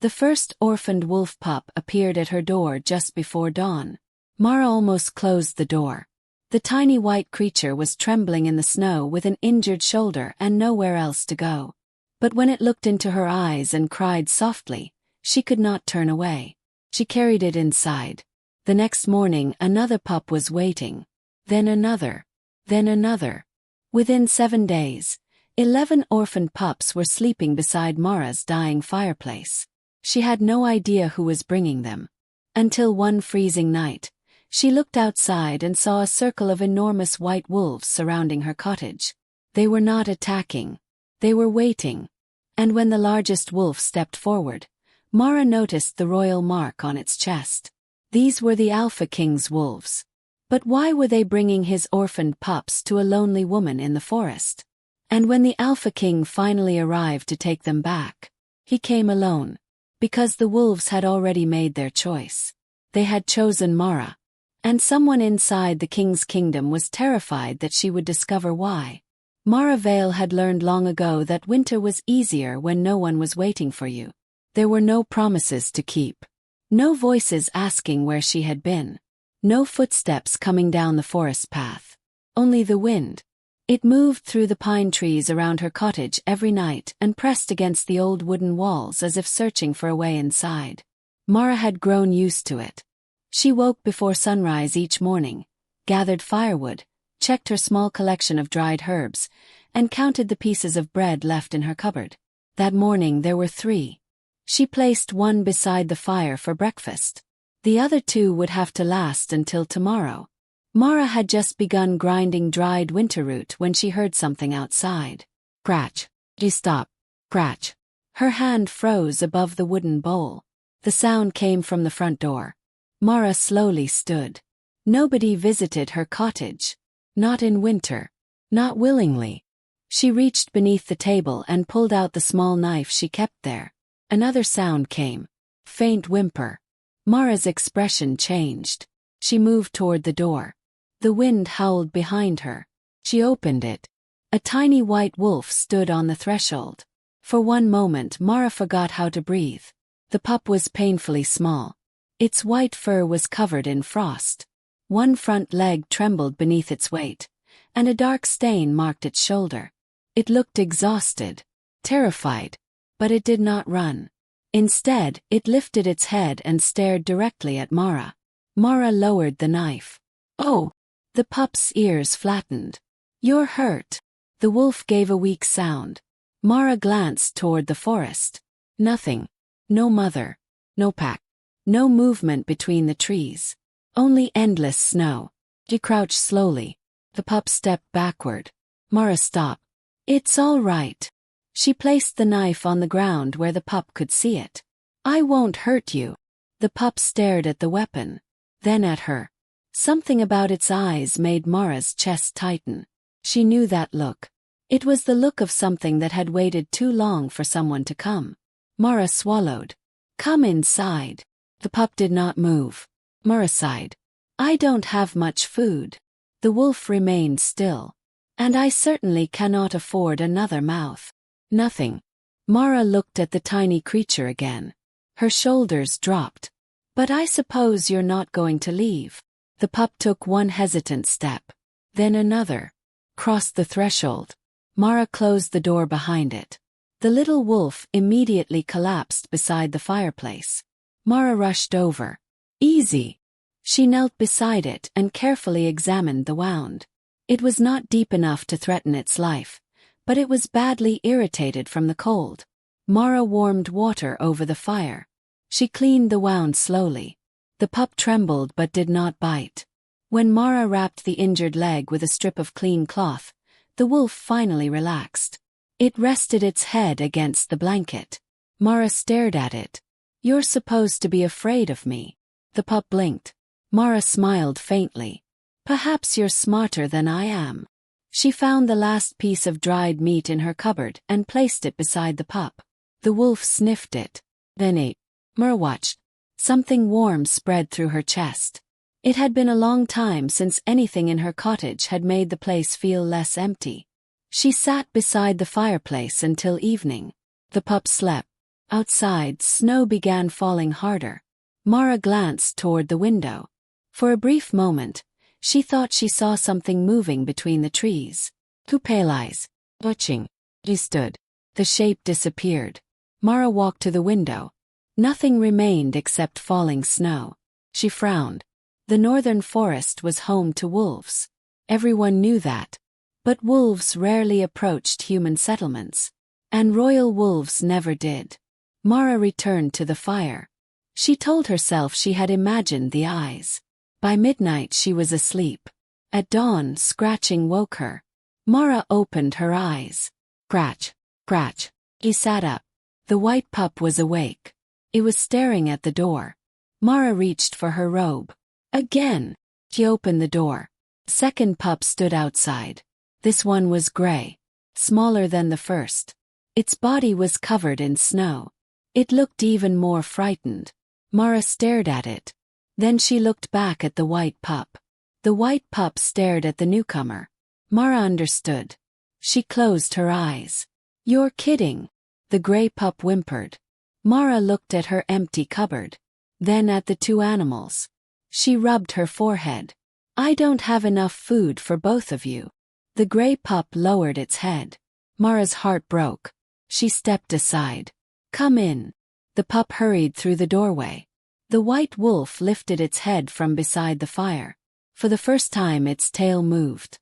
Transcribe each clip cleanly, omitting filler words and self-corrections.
The first orphaned wolf pup appeared at her door just before dawn. Mara almost closed the door. The tiny white creature was trembling in the snow with an injured shoulder and nowhere else to go. But when it looked into her eyes and cried softly, she could not turn away. She carried it inside. The next morning another pup was waiting. Then another. Then another. Within 7 days, 11 orphaned pups were sleeping beside Mara's dying fireplace. She had no idea who was bringing them. Until one freezing night, she looked outside and saw a circle of enormous white wolves surrounding her cottage. They were not attacking. They were waiting. And when the largest wolf stepped forward, Mara noticed the royal mark on its chest. These were the Alpha King's wolves. But why were they bringing his orphaned pups to a lonely woman in the forest? And when the Alpha King finally arrived to take them back, he came alone. Because the wolves had already made their choice. They had chosen Mara. And someone inside the king's kingdom was terrified that she would discover why. Mara Vale had learned long ago that winter was easier when no one was waiting for you. There were no promises to keep. No voices asking where she had been. No footsteps coming down the forest path. Only the wind. It moved through the pine trees around her cottage every night and pressed against the old wooden walls as if searching for a way inside. Mara had grown used to it. She woke before sunrise each morning, gathered firewood, checked her small collection of dried herbs, and counted the pieces of bread left in her cupboard. That morning there were 3. She placed one beside the fire for breakfast. The other 2 would have to last until tomorrow. Mara had just begun grinding dried winter root when she heard something outside. Cratch. She stopped. Cratch. Her hand froze above the wooden bowl. The sound came from the front door. Mara slowly stood. Nobody visited her cottage. Not in winter. Not willingly. She reached beneath the table and pulled out the small knife she kept there. Another sound came. Faint whimper. Mara's expression changed. She moved toward the door. The wind howled behind her. She opened it. A tiny white wolf stood on the threshold. For one moment Mara forgot how to breathe. The pup was painfully small. Its white fur was covered in frost. One front leg trembled beneath its weight, and a dark stain marked its shoulder. It looked exhausted, terrified, but it did not run. Instead, it lifted its head and stared directly at Mara. Mara lowered the knife. "Oh!" The pup's ears flattened. "You're hurt." The wolf gave a weak sound. Mara glanced toward the forest. Nothing. No mother. No pack. No movement between the trees. Only endless snow. She crouched slowly. The pup stepped backward. Mara stopped. "It's all right." She placed the knife on the ground where the pup could see it. "I won't hurt you." The pup stared at the weapon. Then at her. Something about its eyes made Mara's chest tighten. She knew that look. It was the look of something that had waited too long for someone to come. Mara swallowed. "Come inside." The pup did not move. Mara sighed. "I don't have much food." The wolf remained still. "And I certainly cannot afford another mouth." "Nothing." Mara looked at the tiny creature again. Her shoulders dropped. "But I suppose you're not going to leave." The pup took one hesitant step. Then another. Crossed the threshold. Mara closed the door behind it. The little wolf immediately collapsed beside the fireplace. Mara rushed over. "Easy." She knelt beside it and carefully examined the wound. It was not deep enough to threaten its life, but it was badly irritated from the cold. Mara warmed water over the fire. She cleaned the wound slowly. The pup trembled but did not bite. When Mara wrapped the injured leg with a strip of clean cloth, the wolf finally relaxed. It rested its head against the blanket. Mara stared at it. "You're supposed to be afraid of me." The pup blinked. Mara smiled faintly. "Perhaps you're smarter than I am." She found the last piece of dried meat in her cupboard and placed it beside the pup. The wolf sniffed it, then ate. Mara watched. Something warm spread through her chest. It had been a long time since anything in her cottage had made the place feel less empty. She sat beside the fireplace until evening. The pup slept. Outside, snow began falling harder. Mara glanced toward the window. For a brief moment, she thought she saw something moving between the trees. Two pale eyes, watching. She stood. The shape disappeared. Mara walked to the window. Nothing remained except falling snow. She frowned. The northern forest was home to wolves. Everyone knew that. But wolves rarely approached human settlements. And royal wolves never did. Mara returned to the fire. She told herself she had imagined the eyes. By midnight she was asleep. At dawn, scratching woke her. Mara opened her eyes. Scratch, scratch. He sat up. The white pup was awake. It was staring at the door. Mara reached for her robe. Again. She opened the door. Second pup stood outside. This one was gray. Smaller than the first. Its body was covered in snow. It looked even more frightened. Mara stared at it. Then she looked back at the white pup. The white pup stared at the newcomer. Mara understood. She closed her eyes. You're kidding. The gray pup whimpered. Mara looked at her empty cupboard. Then at the two animals. She rubbed her forehead. I don't have enough food for both of you. The gray pup lowered its head. Mara's heart broke. She stepped aside. Come in. The pup hurried through the doorway. The white wolf lifted its head from beside the fire. For the first time its tail moved.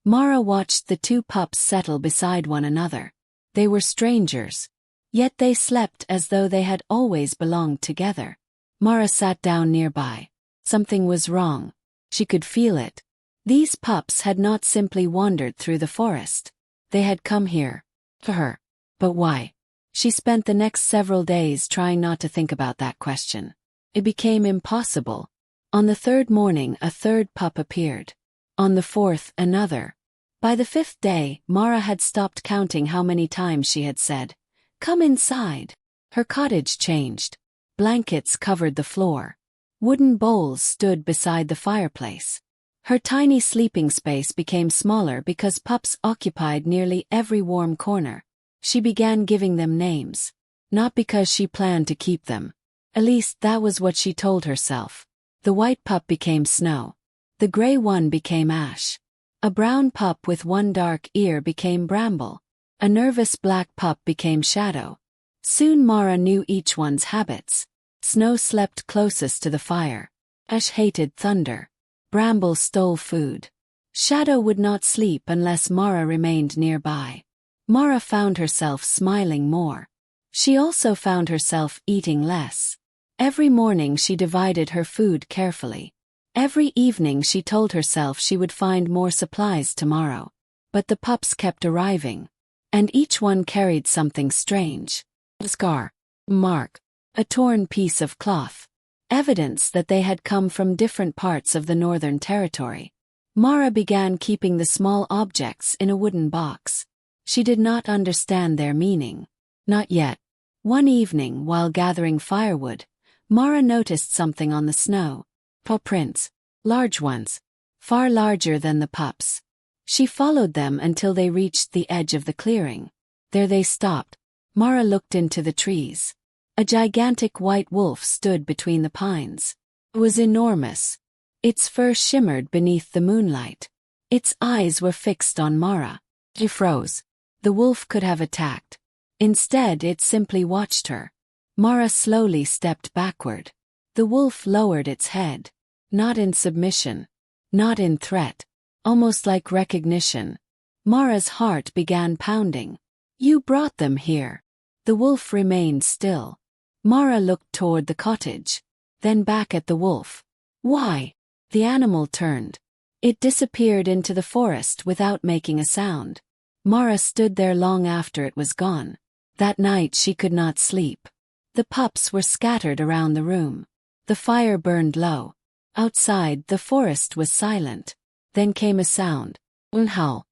Mara watched the two pups settle beside one another. They were strangers. Yet they slept as though they had always belonged together. Mara sat down nearby. Something was wrong. She could feel it. These pups had not simply wandered through the forest. They had come here. To her. But why? She spent the next several days trying not to think about that question. It became impossible. On the third morning, a third pup appeared. On the fourth, another. By the fifth day, Mara had stopped counting how many times she had said, "Come inside." Her cottage changed. Blankets covered the floor. Wooden bowls stood beside the fireplace. Her tiny sleeping space became smaller because pups occupied nearly every warm corner. She began giving them names. Not because she planned to keep them. At least that was what she told herself. The white pup became Snow. The gray one became Ash. A brown pup with one dark ear became Bramble. A nervous black pup became Shadow. Soon Mara knew each one's habits. Snow slept closest to the fire. Ash hated thunder. Bramble stole food. Shadow would not sleep unless Mara remained nearby. Mara found herself smiling more. She also found herself eating less. Every morning she divided her food carefully. Every evening she told herself she would find more supplies tomorrow. But the pups kept arriving. And each one carried something strange. A scar. Mark. A torn piece of cloth. Evidence that they had come from different parts of the Northern Territory. Mara began keeping the small objects in a wooden box. She did not understand their meaning. Not yet. One evening, while gathering firewood, Mara noticed something on the snow. Paw prints. Large ones. Far larger than the pups. She followed them until they reached the edge of the clearing. There they stopped. Mara looked into the trees. A gigantic white wolf stood between the pines. It was enormous. Its fur shimmered beneath the moonlight. Its eyes were fixed on Mara. She froze. The wolf could have attacked. Instead, it simply watched her. Mara slowly stepped backward. The wolf lowered its head. Not in submission. Not in threat. Almost like recognition. Mara's heart began pounding. You brought them here. The wolf remained still. Mara looked toward the cottage. Then back at the wolf. Why? The animal turned. It disappeared into the forest without making a sound. Mara stood there long after it was gone. That night she could not sleep. The pups were scattered around the room. The fire burned low. Outside, the forest was silent. Then came a sound. One howl.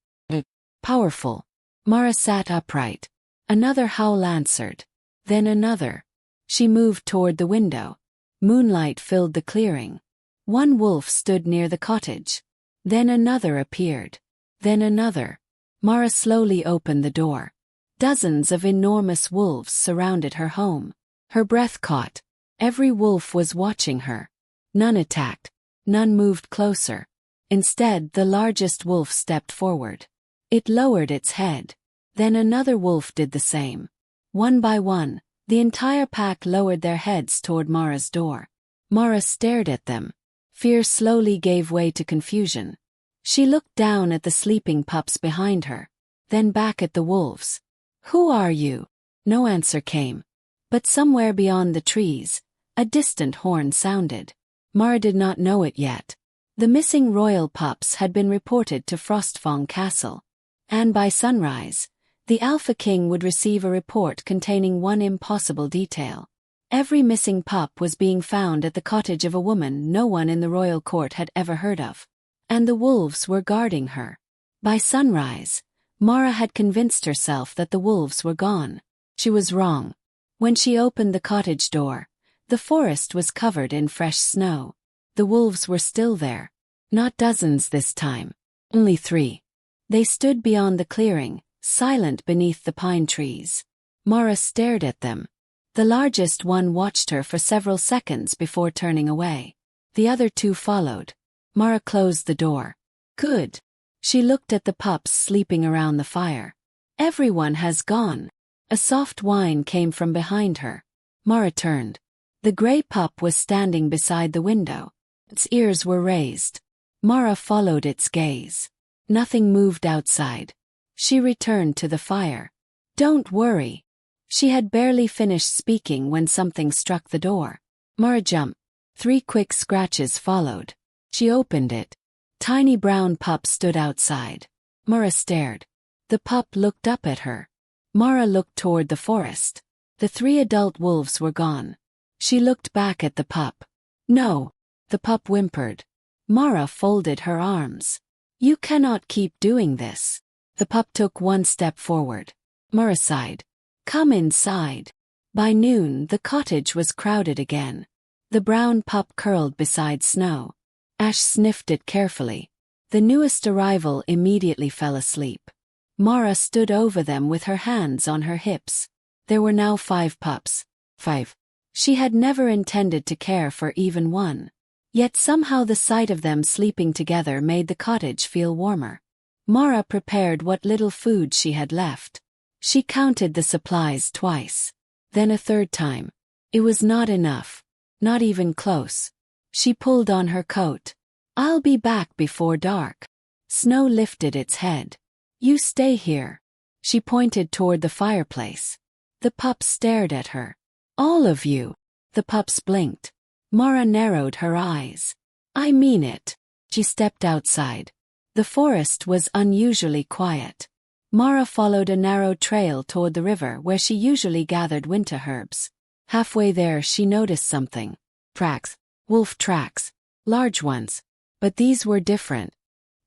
Powerful. Mara sat upright. Another howl answered. Then another. She moved toward the window. Moonlight filled the clearing. One wolf stood near the cottage. Then another appeared. Then another. Mara slowly opened the door. Dozens of enormous wolves surrounded her home. Her breath caught. Every wolf was watching her. None attacked. None moved closer. Instead, the largest wolf stepped forward. It lowered its head. Then another wolf did the same. One by one, the entire pack lowered their heads toward Mara's door. Mara stared at them. Fear slowly gave way to confusion. She looked down at the sleeping pups behind her, then back at the wolves. "Who are you?" No answer came. But somewhere beyond the trees, a distant horn sounded. Mara did not know it yet. The missing royal pups had been reported to Frostfang Castle, and by sunrise, the Alpha King would receive a report containing one impossible detail. Every missing pup was being found at the cottage of a woman no one in the royal court had ever heard of, and the wolves were guarding her. By sunrise, Mara had convinced herself that the wolves were gone. She was wrong. When she opened the cottage door, the forest was covered in fresh snow. The wolves were still there. Not dozens this time. Only 3. They stood beyond the clearing, silent beneath the pine trees. Mara stared at them. The largest one watched her for several seconds before turning away. The other 2 followed. Mara closed the door. Good. She looked at the pups sleeping around the fire. Everyone has gone. A soft whine came from behind her. Mara turned. The gray pup was standing beside the window. Its ears were raised. Mara followed its gaze. Nothing moved outside. She returned to the fire. "Don't worry." She had barely finished speaking when something struck the door. Mara jumped. 3 quick scratches followed. She opened it. Tiny brown pup stood outside. Mara stared. The pup looked up at her. Mara looked toward the forest. The 3 adult wolves were gone. She looked back at the pup. "No." The pup whimpered. Mara folded her arms. "You cannot keep doing this." The pup took 1 step forward. Mara sighed. "Come inside." By noon, the cottage was crowded again. The brown pup curled beside Snow. Ash sniffed it carefully. The newest arrival immediately fell asleep. Mara stood over them with her hands on her hips. There were now 5 pups. 5. She had never intended to care for even one. Yet somehow the sight of them sleeping together made the cottage feel warmer. Mara prepared what little food she had left. She counted the supplies twice. Then a 3rd time. It was not enough. Not even close. She pulled on her coat. "I'll be back before dark." Snow lifted its head. "You stay here." She pointed toward the fireplace. The pups stared at her. "All of you." The pups blinked. Mara narrowed her eyes. "I mean it." She stepped outside. The forest was unusually quiet. Mara followed a narrow trail toward the river where she usually gathered winter herbs. Halfway there she noticed something. Tracks. Wolf tracks. Large ones. But these were different.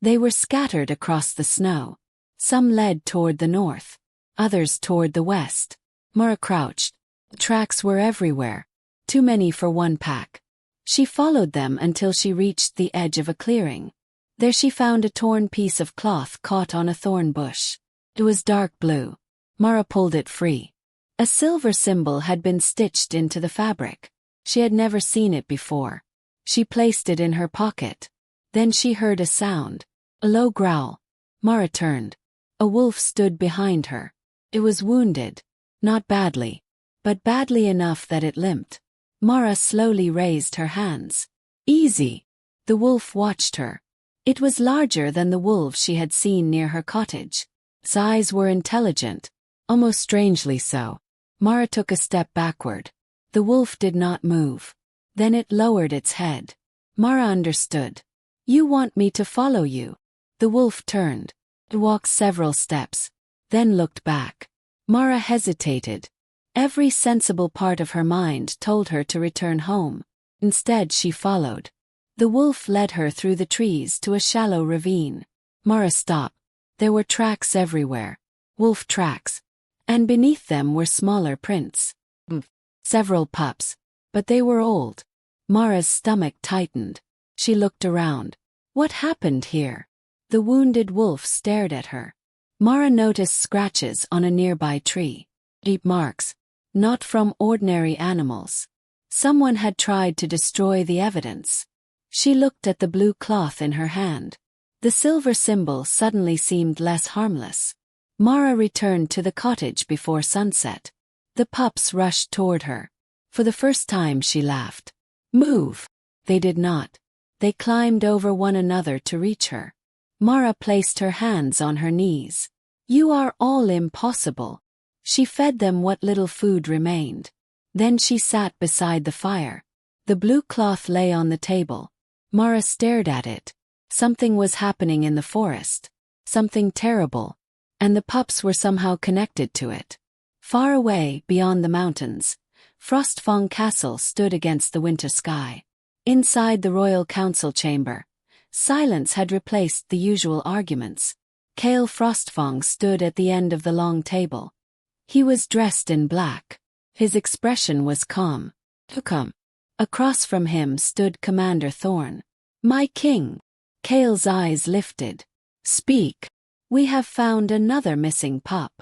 They were scattered across the snow. Some led toward the north. Others toward the west. Mara crouched. The tracks were everywhere. Too many for one pack. She followed them until she reached the edge of a clearing. There she found a torn piece of cloth caught on a thorn bush. It was dark blue. Mara pulled it free. A silver symbol had been stitched into the fabric. She had never seen it before. She placed it in her pocket. Then she heard a sound. A low growl. Mara turned. A wolf stood behind her. It was wounded. Not badly. But badly enough that it limped. Mara slowly raised her hands. "Easy." The wolf watched her. It was larger than the wolves she had seen near her cottage. Its eyes were intelligent. Almost strangely so. Mara took a step backward. The wolf did not move. Then it lowered its head. Mara understood. "You want me to follow you." The wolf turned. It walked several steps. Then looked back. Mara hesitated. Every sensible part of her mind told her to return home. Instead she followed. The wolf led her through the trees to a shallow ravine. Mara stopped. There were tracks everywhere. Wolf tracks. And beneath them were smaller prints. Several pups. But they were old. Mara's stomach tightened. She looked around. What happened here? The wounded wolf stared at her. Mara noticed scratches on a nearby tree. Deep marks. Not from ordinary animals. Someone had tried to destroy the evidence. She looked at the blue cloth in her hand. The silver symbol suddenly seemed less harmless. Mara returned to the cottage before sunset. The pups rushed toward her. For the first time she laughed. Move! They did not. They climbed over one another to reach her. Mara placed her hands on her knees. You are all impossible. She fed them what little food remained. Then she sat beside the fire. The blue cloth lay on the table. Mara stared at it. Something was happening in the forest. Something terrible. And the pups were somehow connected to it. Far away, beyond the mountains, Frostfang Castle stood against the winter sky. Inside the royal council chamber, silence had replaced the usual arguments. Kael Frostfang stood at the end of the long table. He was dressed in black. His expression was calm. Come. Across from him stood Commander Thorn. My king. Kael's eyes lifted. Speak. We have found another missing pup.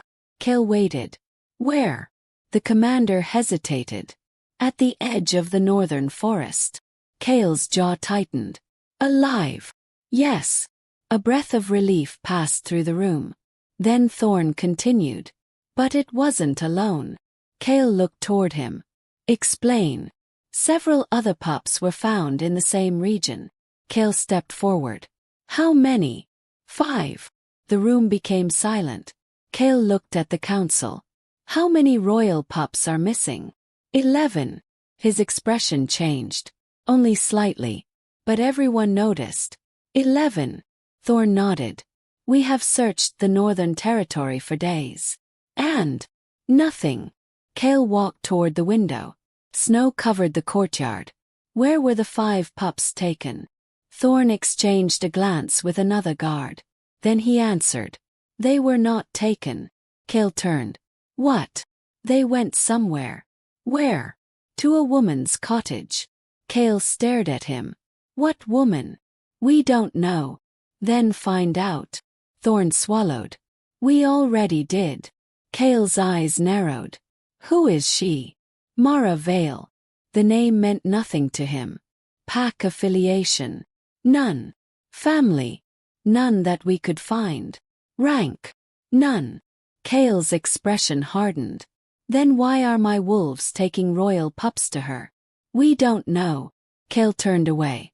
Kael waited. Where? The commander hesitated. At the edge of the northern forest. Kael's jaw tightened. Alive. Yes. A breath of relief passed through the room. Then Thorn continued. But it wasn't alone. Kael looked toward him. Explain. Several other pups were found in the same region. Kael stepped forward. How many? 5. The room became silent. Kael looked at the council. How many royal pups are missing? 11. His expression changed. Only slightly. But everyone noticed. 11. Thorn nodded. We have searched the northern territory for days. And nothing. Kael walked toward the window. Snow covered the courtyard. Where were the 5 pups taken? Thorn exchanged a glance with another guard. Then he answered. They were not taken. Kael turned. What? They went somewhere. Where? To a woman's cottage. Kael stared at him. What woman? We don't know. Then find out. Thorn swallowed. We already did. Kael's eyes narrowed. Who is she? Mara Vale. The name meant nothing to him. Pack affiliation. None. Family. None that we could find. Rank. None. Kael's expression hardened. Then why are my wolves taking royal pups to her? We don't know. Kael turned away.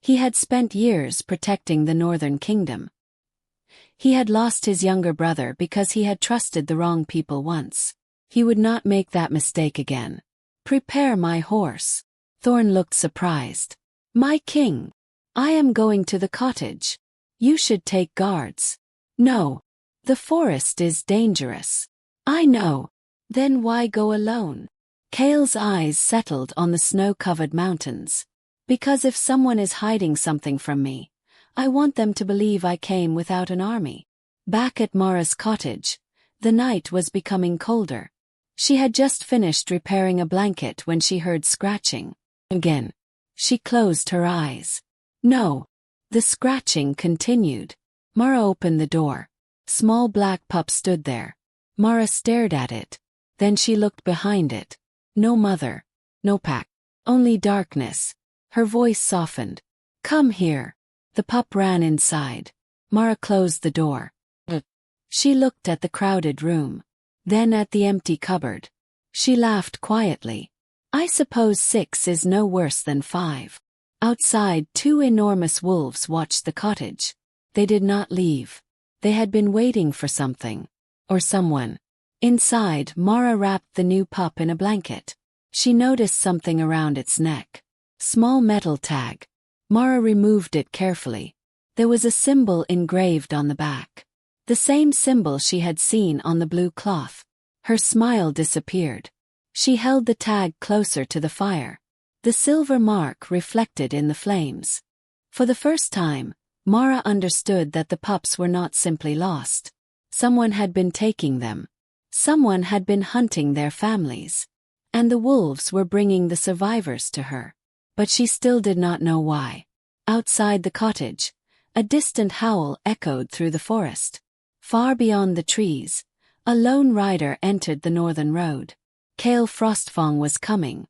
He had spent years protecting the Northern Kingdom. He had lost his younger brother because he had trusted the wrong people once. He would not make that mistake again. Prepare my horse. Thorn looked surprised. My king. I am going to the cottage. You should take guards. No. The forest is dangerous. I know. Then why go alone? Kael's eyes settled on the snow-covered mountains. Because if someone is hiding something from me, I want them to believe I came without an army. Back at Mara's cottage, the night was becoming colder. She had just finished repairing a blanket when she heard scratching. Again. She closed her eyes. No. The scratching continued. Mara opened the door. Small black pup stood there. Mara stared at it. Then she looked behind it. No mother. No pack. Only darkness. Her voice softened. Come here. The pup ran inside. Mara closed the door. She looked at the crowded room. Then at the empty cupboard. She laughed quietly. I suppose 6 is no worse than 5. Outside, 2 enormous wolves watched the cottage. They did not leave. They had been waiting for something. Or someone. Inside, Mara wrapped the new pup in a blanket. She noticed something around its neck. Small metal tag. Mara removed it carefully. There was a symbol engraved on the back. The same symbol she had seen on the blue cloth. Her smile disappeared. She held the tag closer to the fire. The silver mark reflected in the flames. For the first time, Mara understood that the pups were not simply lost. Someone had been taking them. Someone had been hunting their families. And the wolves were bringing the survivors to her. But she still did not know why. Outside the cottage, a distant howl echoed through the forest. Far beyond the trees, a lone rider entered the northern road. Kael Frostfang was coming,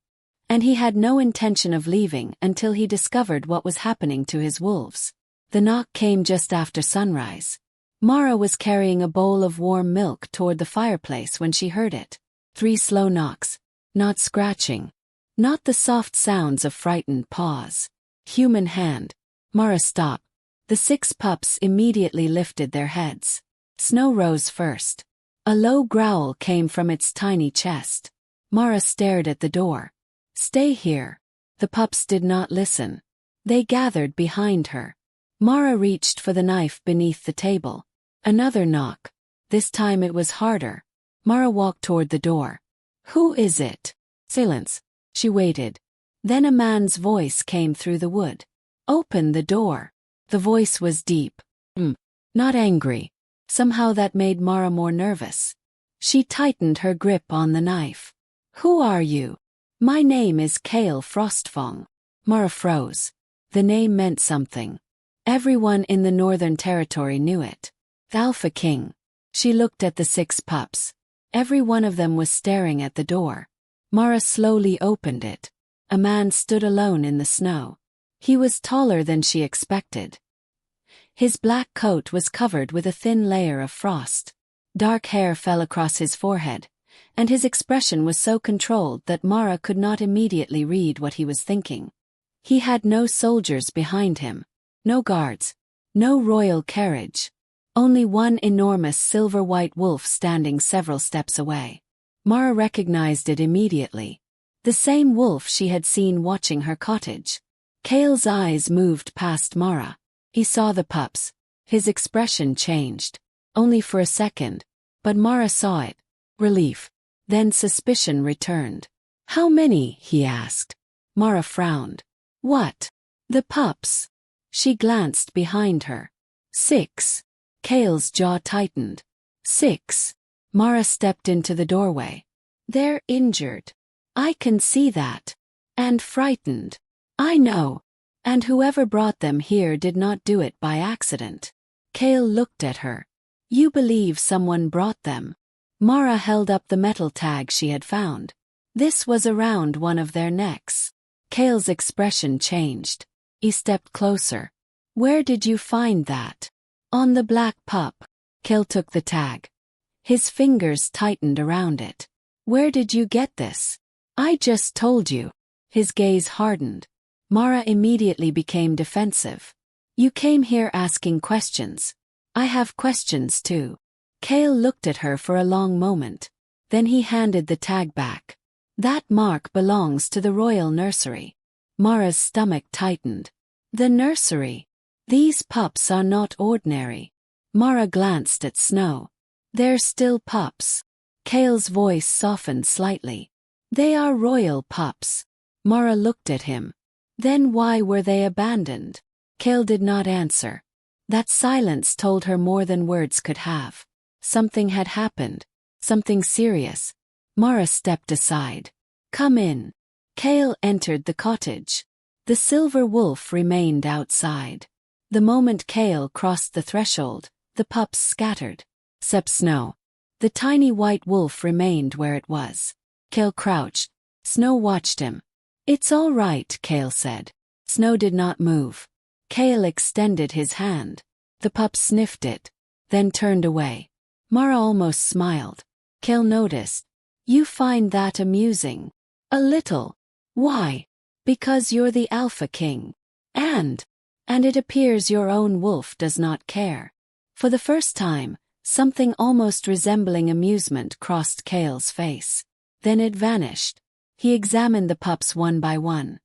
and he had no intention of leaving until he discovered what was happening to his wolves. The knock came just after sunrise. Mara was carrying a bowl of warm milk toward the fireplace when she heard it. 3 slow knocks. Not scratching. Not the soft sounds of frightened paws. Human hand. Mara stopped. The 6 pups immediately lifted their heads. Snow rose first. A low growl came from its tiny chest. Mara stared at the door. Stay here. The pups did not listen. They gathered behind her. Mara reached for the knife beneath the table. Another knock. This time it was harder. Mara walked toward the door. Who is it? Silence. She waited. Then a man's voice came through the wood. Open the door. The voice was deep. Not angry. Somehow that made Mara more nervous. She tightened her grip on the knife. Who are you? My name is Kael Frostfang. Mara froze. The name meant something. Everyone in the Northern Territory knew it. Alpha King. She looked at the 6 pups. Every one of them was staring at the door. Mara slowly opened it. A man stood alone in the snow. He was taller than she expected. His black coat was covered with a thin layer of frost. Dark hair fell across his forehead, and his expression was so controlled that Mara could not immediately read what he was thinking. He had no soldiers behind him, no guards, no royal carriage. Only one enormous silver-white wolf standing several steps away. Mara recognized it immediately. The same wolf she had seen watching her cottage. Kael's eyes moved past Mara. He saw the pups. His expression changed. Only for a second, but Mara saw it. Relief. Then suspicion returned. How many? He asked. Mara frowned. What? The pups. She glanced behind her. 6. Kael's jaw tightened. 6. Mara stepped into the doorway. They're injured. I can see that. And frightened. I know. And whoever brought them here did not do it by accident. Kael looked at her. You believe someone brought them? Mara held up the metal tag she had found. This was around one of their necks. Kael's expression changed. He stepped closer. Where did you find that? On the black pup. Kael took the tag. His fingers tightened around it. Where did you get this? I just told you. His gaze hardened. Mara immediately became defensive. You came here asking questions. I have questions too. Kael looked at her for a long moment. Then he handed the tag back. That mark belongs to the royal nursery. Mara's stomach tightened. The nursery. These pups are not ordinary. Mara glanced at Snow. They're still pups. Kael's voice softened slightly. They are royal pups. Mara looked at him. Then why were they abandoned? Kael did not answer. That silence told her more than words could have. Something had happened. Something serious. Mara stepped aside. Come in. Kael entered the cottage. The silver wolf remained outside. The moment Kael crossed the threshold, the pups scattered. Except Snow. The tiny white wolf remained where it was. Kael crouched. Snow watched him. It's all right, Kael said. Snow did not move. Kael extended his hand. The pup sniffed it, then turned away. Mara almost smiled. Kael noticed. You find that amusing? A little. Why? Because you're the Alpha King. And it appears your own wolf does not care. For the first time, something almost resembling amusement crossed Kael's face. Then it vanished. He examined the pups one by one.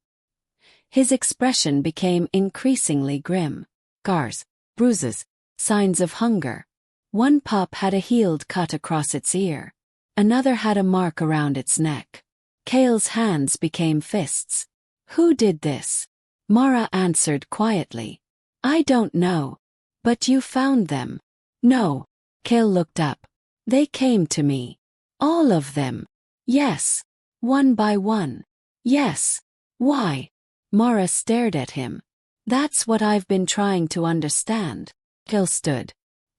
His expression became increasingly grim. Scars, bruises, signs of hunger. One pup had a healed cut across its ear. Another had a mark around its neck. Kael's hands became fists. Who did this? Mara answered quietly. I don't know. But you found them. No. Kael looked up. They came to me. All of them. Yes. One by one. Yes. Why? Mara stared at him. That's what I've been trying to understand. Kael stood.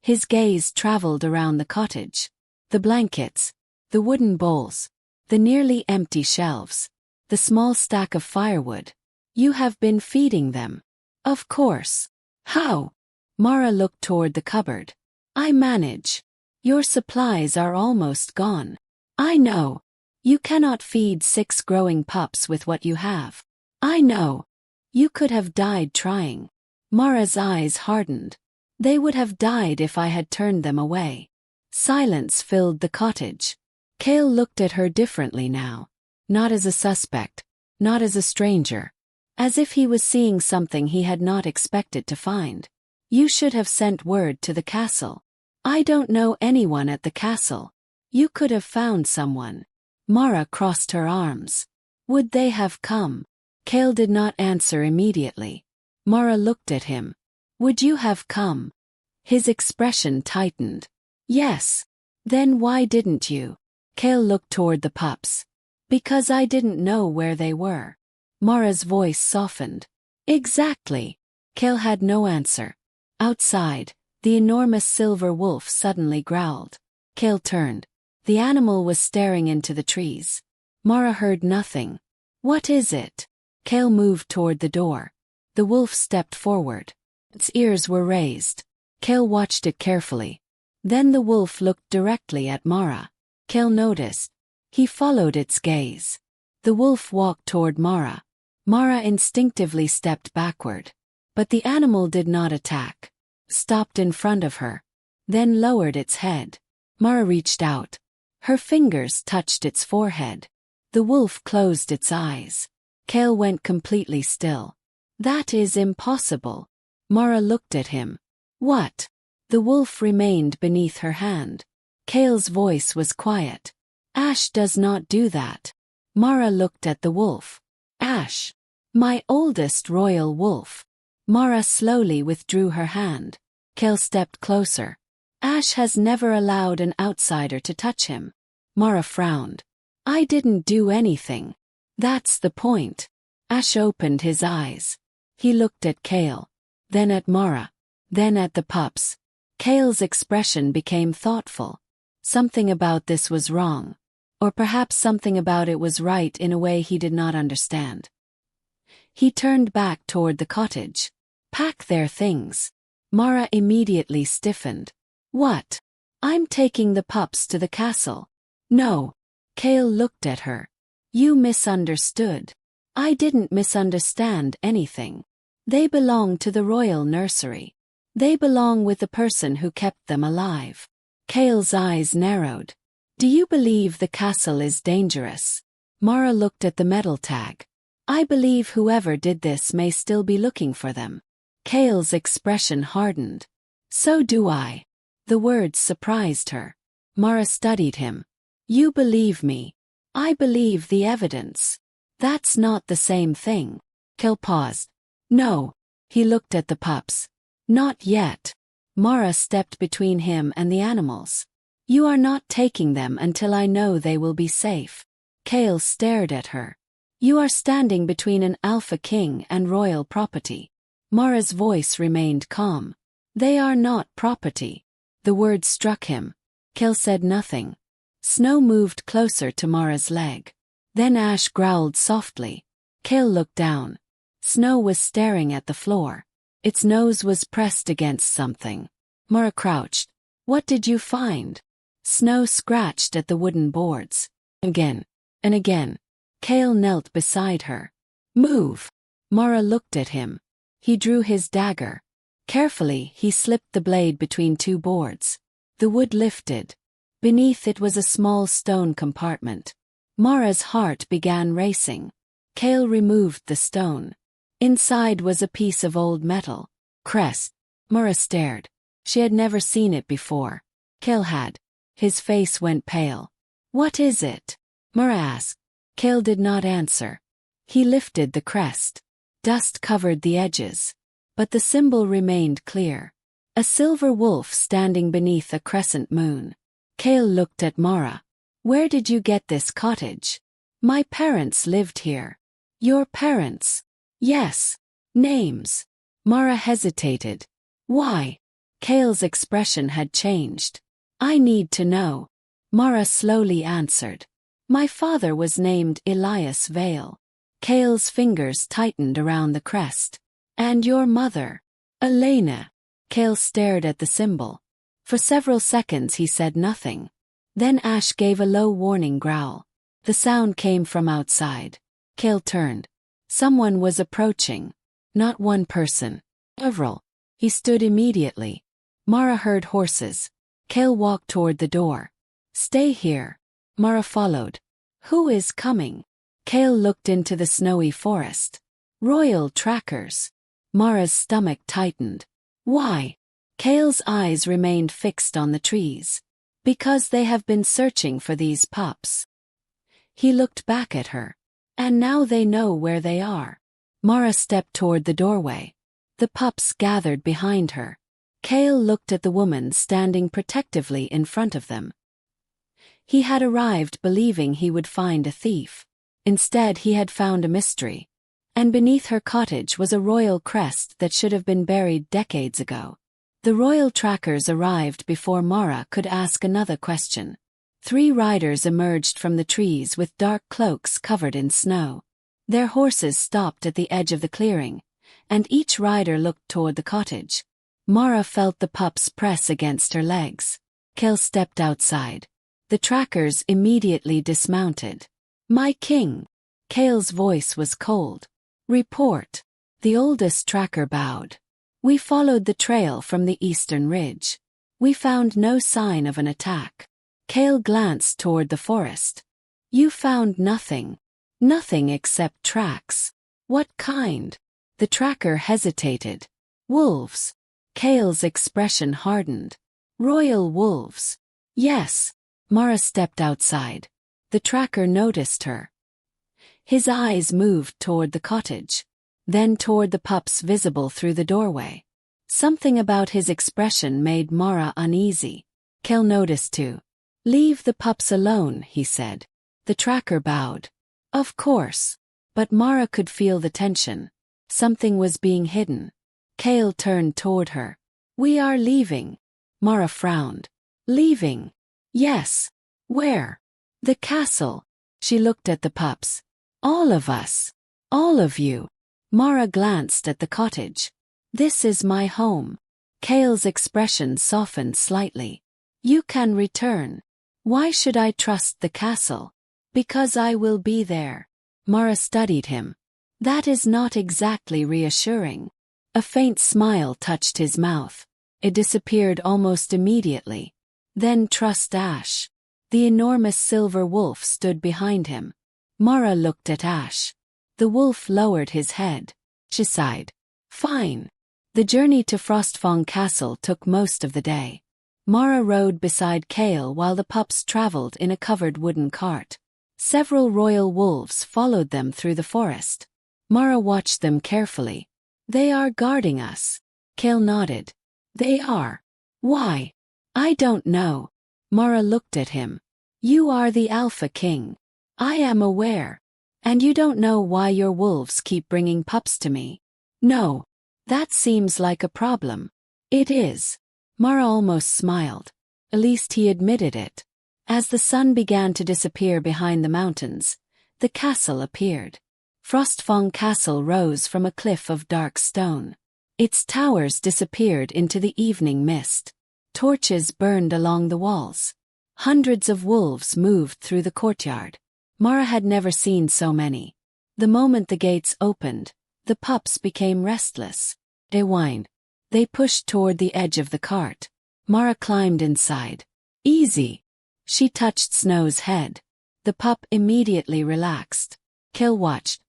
His gaze traveled around the cottage. The blankets, the wooden bowls, the nearly empty shelves, the small stack of firewood. You have been feeding them. Of course. How? Mara looked toward the cupboard. I manage. Your supplies are almost gone. I know. You cannot feed 6 growing pups with what you have. I know. You could have died trying. Mara's eyes hardened. They would have died if I had turned them away. Silence filled the cottage. Kael looked at her differently now. Not as a suspect, not as a stranger. As if he was seeing something he had not expected to find. You should have sent word to the castle. I don't know anyone at the castle. You could have found someone. Mara crossed her arms. Would they have come? Kael did not answer immediately. Mara looked at him. Would you have come? His expression tightened. Yes. Then why didn't you? Kael looked toward the pups. Because I didn't know where they were. Mara's voice softened. Exactly. Kael had no answer. Outside, the enormous silver wolf suddenly growled. Kael turned. The animal was staring into the trees. Mara heard nothing. What is it? Kael moved toward the door. The wolf stepped forward. Its ears were raised. Kael watched it carefully. Then the wolf looked directly at Mara. Kael noticed. He followed its gaze. The wolf walked toward Mara. Mara instinctively stepped backward. But the animal did not attack. Stopped in front of her. Then lowered its head. Mara reached out. Her fingers touched its forehead. The wolf closed its eyes. Kael went completely still. That is impossible. Mara looked at him. What? The wolf remained beneath her hand. Kael's voice was quiet. Ash does not do that. Mara looked at the wolf. Ash. My oldest royal wolf. Mara slowly withdrew her hand. Kael stepped closer. Ash has never allowed an outsider to touch him. Mara frowned. I didn't do anything. That's the point. Ash opened his eyes. He looked at Kael. Then at Mara. Then at the pups. Kael's expression became thoughtful. Something about this was wrong. Or perhaps something about it was right in a way he did not understand. He turned back toward the cottage. Pack their things. Mara immediately stiffened. What? I'm taking the pups to the castle. No. Kael looked at her. You misunderstood. I didn't misunderstand anything. They belong to the royal nursery. They belong with the person who kept them alive. Kael's eyes narrowed. Do you believe the castle is dangerous? Mara looked at the metal tag. I believe whoever did this may still be looking for them. Kael's expression hardened. So do I. The words surprised her. Mara studied him. You believe me. I believe the evidence. That's not the same thing. Kael paused. No. He looked at the pups. Not yet. Mara stepped between him and the animals. You are not taking them until I know they will be safe. Kael stared at her. You are standing between an Alpha King and royal property. Mara's voice remained calm. They are not property. The word struck him. Kael said nothing. Snow moved closer to Mara's leg. Then Ash growled softly. Kael looked down. Snow was staring at the floor. Its nose was pressed against something. Mara crouched. What did you find? Snow scratched at the wooden boards. Again. And again. Kael knelt beside her. Move. Mara looked at him. He drew his dagger. Carefully, he slipped the blade between 2 boards. The wood lifted. Beneath it was a small stone compartment. Mara's heart began racing. Kael removed the stone. Inside was a piece of old metal. Crest. Mara stared. She had never seen it before. Kael had. His face went pale. What is it? Mara asked. Kael did not answer. He lifted the crest. Dust covered the edges. But the symbol remained clear. A silver wolf standing beneath a crescent moon. Kael looked at Mara. Where did you get this cottage? My parents lived here. Your parents? Yes. Names. Mara hesitated. Why? Kael's expression had changed. I need to know. Mara slowly answered. My father was named Elias Vale. Kael's fingers tightened around the crest. And your mother? Elena. Kael stared at the symbol. For several seconds he said nothing. Then Ash gave a low warning growl. The sound came from outside. Kael turned. Someone was approaching. Not one person. Several. He stood immediately. Mara heard horses. Kael walked toward the door. Stay here. Mara followed. Who is coming? Kael looked into the snowy forest. Royal trackers. Mara's stomach tightened. Why? Kael's eyes remained fixed on the trees. Because they have been searching for these pups. He looked back at her. And now they know where they are. Mara stepped toward the doorway. The pups gathered behind her. Kael looked at the woman standing protectively in front of them. He had arrived believing he would find a thief. Instead he had found a mystery. And beneath her cottage was a royal crest that should have been buried decades ago. The royal trackers arrived before Mara could ask another question. 3 riders emerged from the trees with dark cloaks covered in snow. Their horses stopped at the edge of the clearing, and each rider looked toward the cottage. Mara felt the pups press against her legs. Kael stepped outside. The trackers immediately dismounted. My king. Kael's voice was cold. Report. The oldest tracker bowed. We followed the trail from the eastern ridge. We found no sign of an attack. Kael glanced toward the forest. You found nothing. Nothing except tracks. What kind? The tracker hesitated. Wolves. Kael's expression hardened. Royal wolves. Yes. Mara stepped outside. The tracker noticed her. His eyes moved toward the cottage. Then toward the pups visible through the doorway. Something about his expression made Mara uneasy. Kael noticed too. Leave the pups alone, he said. The tracker bowed. Of course. But Mara could feel the tension. Something was being hidden. Kael turned toward her. We are leaving. Mara frowned. Leaving? Yes. Where? The castle. She looked at the pups. All of us. All of you. Mara glanced at the cottage. This is my home. Kael's expression softened slightly. You can return. Why should I trust the castle? Because I will be there. Mara studied him. That is not exactly reassuring. A faint smile touched his mouth. It disappeared almost immediately. Then trust Ash. The enormous silver wolf stood behind him. Mara looked at Ash. The wolf lowered his head. She sighed. Fine. The journey to Frostfang Castle took most of the day. Mara rode beside Kael while the pups traveled in a covered wooden cart. Several royal wolves followed them through the forest. Mara watched them carefully. They are guarding us. Kael nodded. They are. Why? I don't know. Mara looked at him. You are the Alpha King. I am aware. And you don't know why your wolves keep bringing pups to me. No. That seems like a problem. It is. Mara almost smiled. At least he admitted it. As the sun began to disappear behind the mountains, the castle appeared. Frostfang Castle rose from a cliff of dark stone. Its towers disappeared into the evening mist. Torches burned along the walls. Hundreds of wolves moved through the courtyard. Mara had never seen so many. The moment the gates opened, the pups became restless. They whined. They pushed toward the edge of the cart. Mara climbed inside. Easy. She touched Snow's head. The pup immediately relaxed. Kael watched.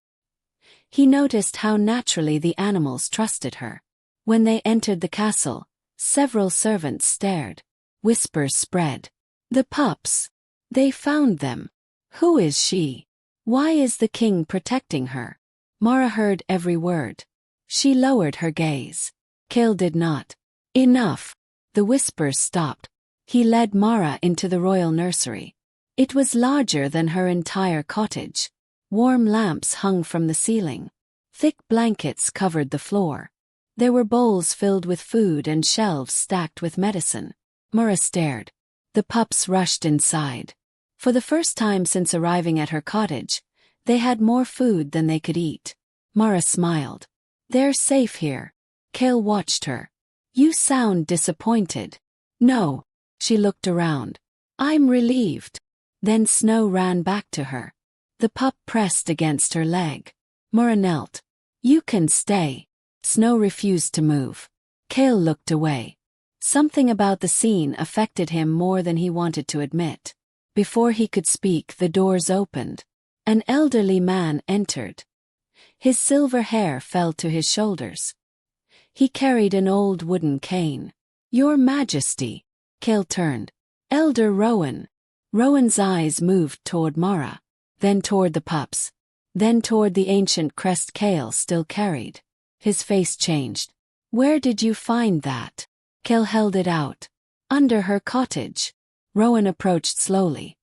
He noticed how naturally the animals trusted her. When they entered the castle, several servants stared. Whispers spread. The pups. They found them. Who is she? Why is the king protecting her? Mara heard every word. She lowered her gaze. Kael did not. Enough. The whispers stopped. He led Mara into the royal nursery. It was larger than her entire cottage. Warm lamps hung from the ceiling. Thick blankets covered the floor. There were bowls filled with food and shelves stacked with medicine. Mara stared. The pups rushed inside. For the first time since arriving at her cottage, they had more food than they could eat. Mara smiled. They're safe here. Kael watched her. You sound disappointed. No. She looked around. I'm relieved. Then Snow ran back to her. The pup pressed against her leg. Mara knelt. You can stay. Snow refused to move. Kael looked away. Something about the scene affected him more than he wanted to admit. Before he could speak, the doors opened. An elderly man entered. His silver hair fell to his shoulders. He carried an old wooden cane. Your Majesty. Kael turned. Elder Rowan. Rowan's eyes moved toward Mara, then toward the pups, then toward the ancient crest Kael still carried. His face changed. Where did you find that? Kael held it out. Under her cottage. Rowan approached slowly.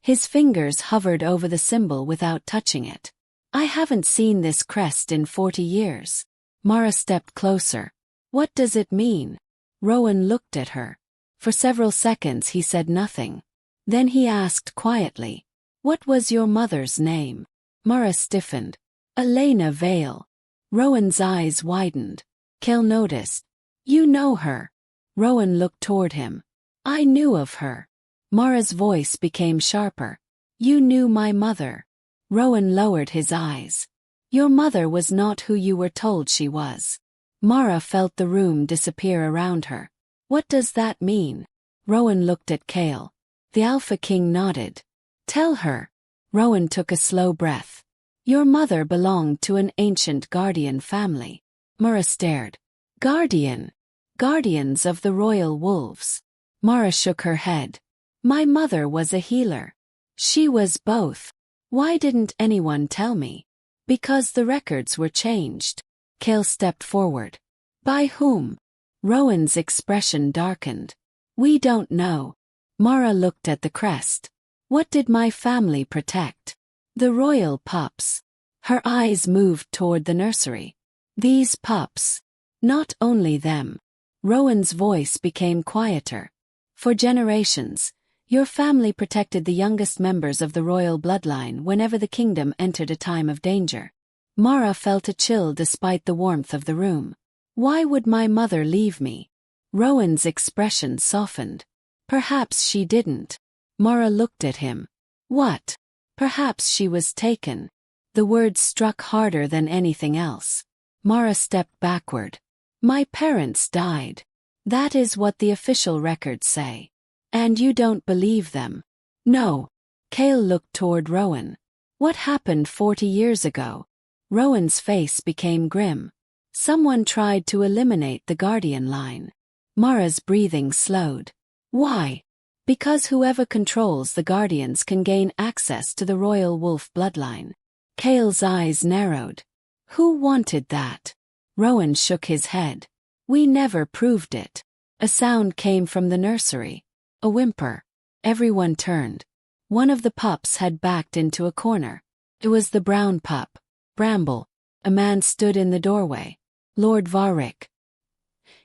His fingers hovered over the symbol without touching it. I haven't seen this crest in 40 years. Mara stepped closer. What does it mean? Rowan looked at her. For several seconds he said nothing. Then he asked quietly, what was your mother's name? Mara stiffened. Elena Vale. Rowan's eyes widened. Kael noticed. You know her. Rowan looked toward him. I knew of her. Mara's voice became sharper. You knew my mother. Rowan lowered his eyes. Your mother was not who you were told she was. Mara felt the room disappear around her. What does that mean? Rowan looked at Kael. The Alpha King nodded. Tell her. Rowan took a slow breath. Your mother belonged to an ancient guardian family. Mara stared. Guardian. Guardians of the royal wolves. Mara shook her head. My mother was a healer. She was both. Why didn't anyone tell me? Because the records were changed. Kael stepped forward. By whom? Rowan's expression darkened. We don't know. Mara looked at the crest. What did my family protect? The royal pups. Her eyes moved toward the nursery. These pups. Not only them. Rowan's voice became quieter. For generations, your family protected the youngest members of the royal bloodline whenever the kingdom entered a time of danger. Mara felt a chill despite the warmth of the room. Why would my mother leave me? Rowan's expression softened. Perhaps she didn't. Mara looked at him. What? Perhaps she was taken. The words struck harder than anything else. Mara stepped backward. My parents died. That is what the official records say. And you don't believe them? No. Kael looked toward Rowan. What happened 40 years ago? Rowan's face became grim. Someone tried to eliminate the guardian line. Mara's breathing slowed. Why? Because whoever controls the guardians can gain access to the royal wolf bloodline. Kael's eyes narrowed. Who wanted that? Rowan shook his head. We never proved it. A sound came from the nursery. A whimper. Everyone turned. One of the pups had backed into a corner. It was the brown pup, Bramble. A man stood in the doorway. Lord Varric.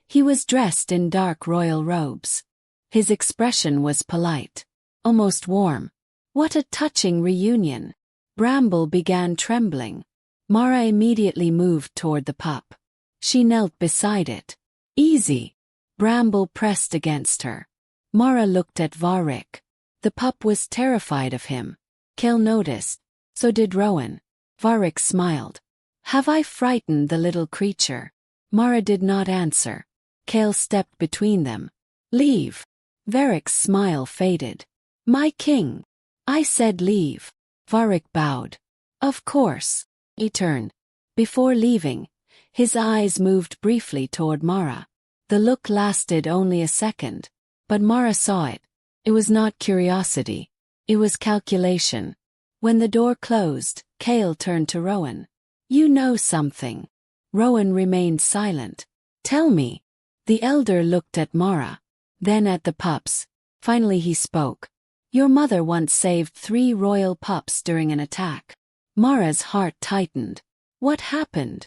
He was dressed in dark royal robes. His expression was polite, almost warm. What a touching reunion. Bramble began trembling. Mara immediately moved toward the pup. She knelt beside it. Easy. Bramble pressed against her. Mara looked at Varric. The pup was terrified of him. Kael noticed. So did Rowan. Varric smiled. Have I frightened the little creature? Mara did not answer. Kael stepped between them. Leave. Varric's smile faded. My king. I said leave. Varric bowed. Of course. He turned. Before leaving, his eyes moved briefly toward Mara. The look lasted only a second, but Mara saw it. It was not curiosity. It was calculation. When the door closed, Kael turned to Rowan. You know something. Rowan remained silent. Tell me. The elder looked at Mara, then at the pups. Finally he spoke. Your mother once saved 3 royal pups during an attack. Mara's heart tightened. What happened?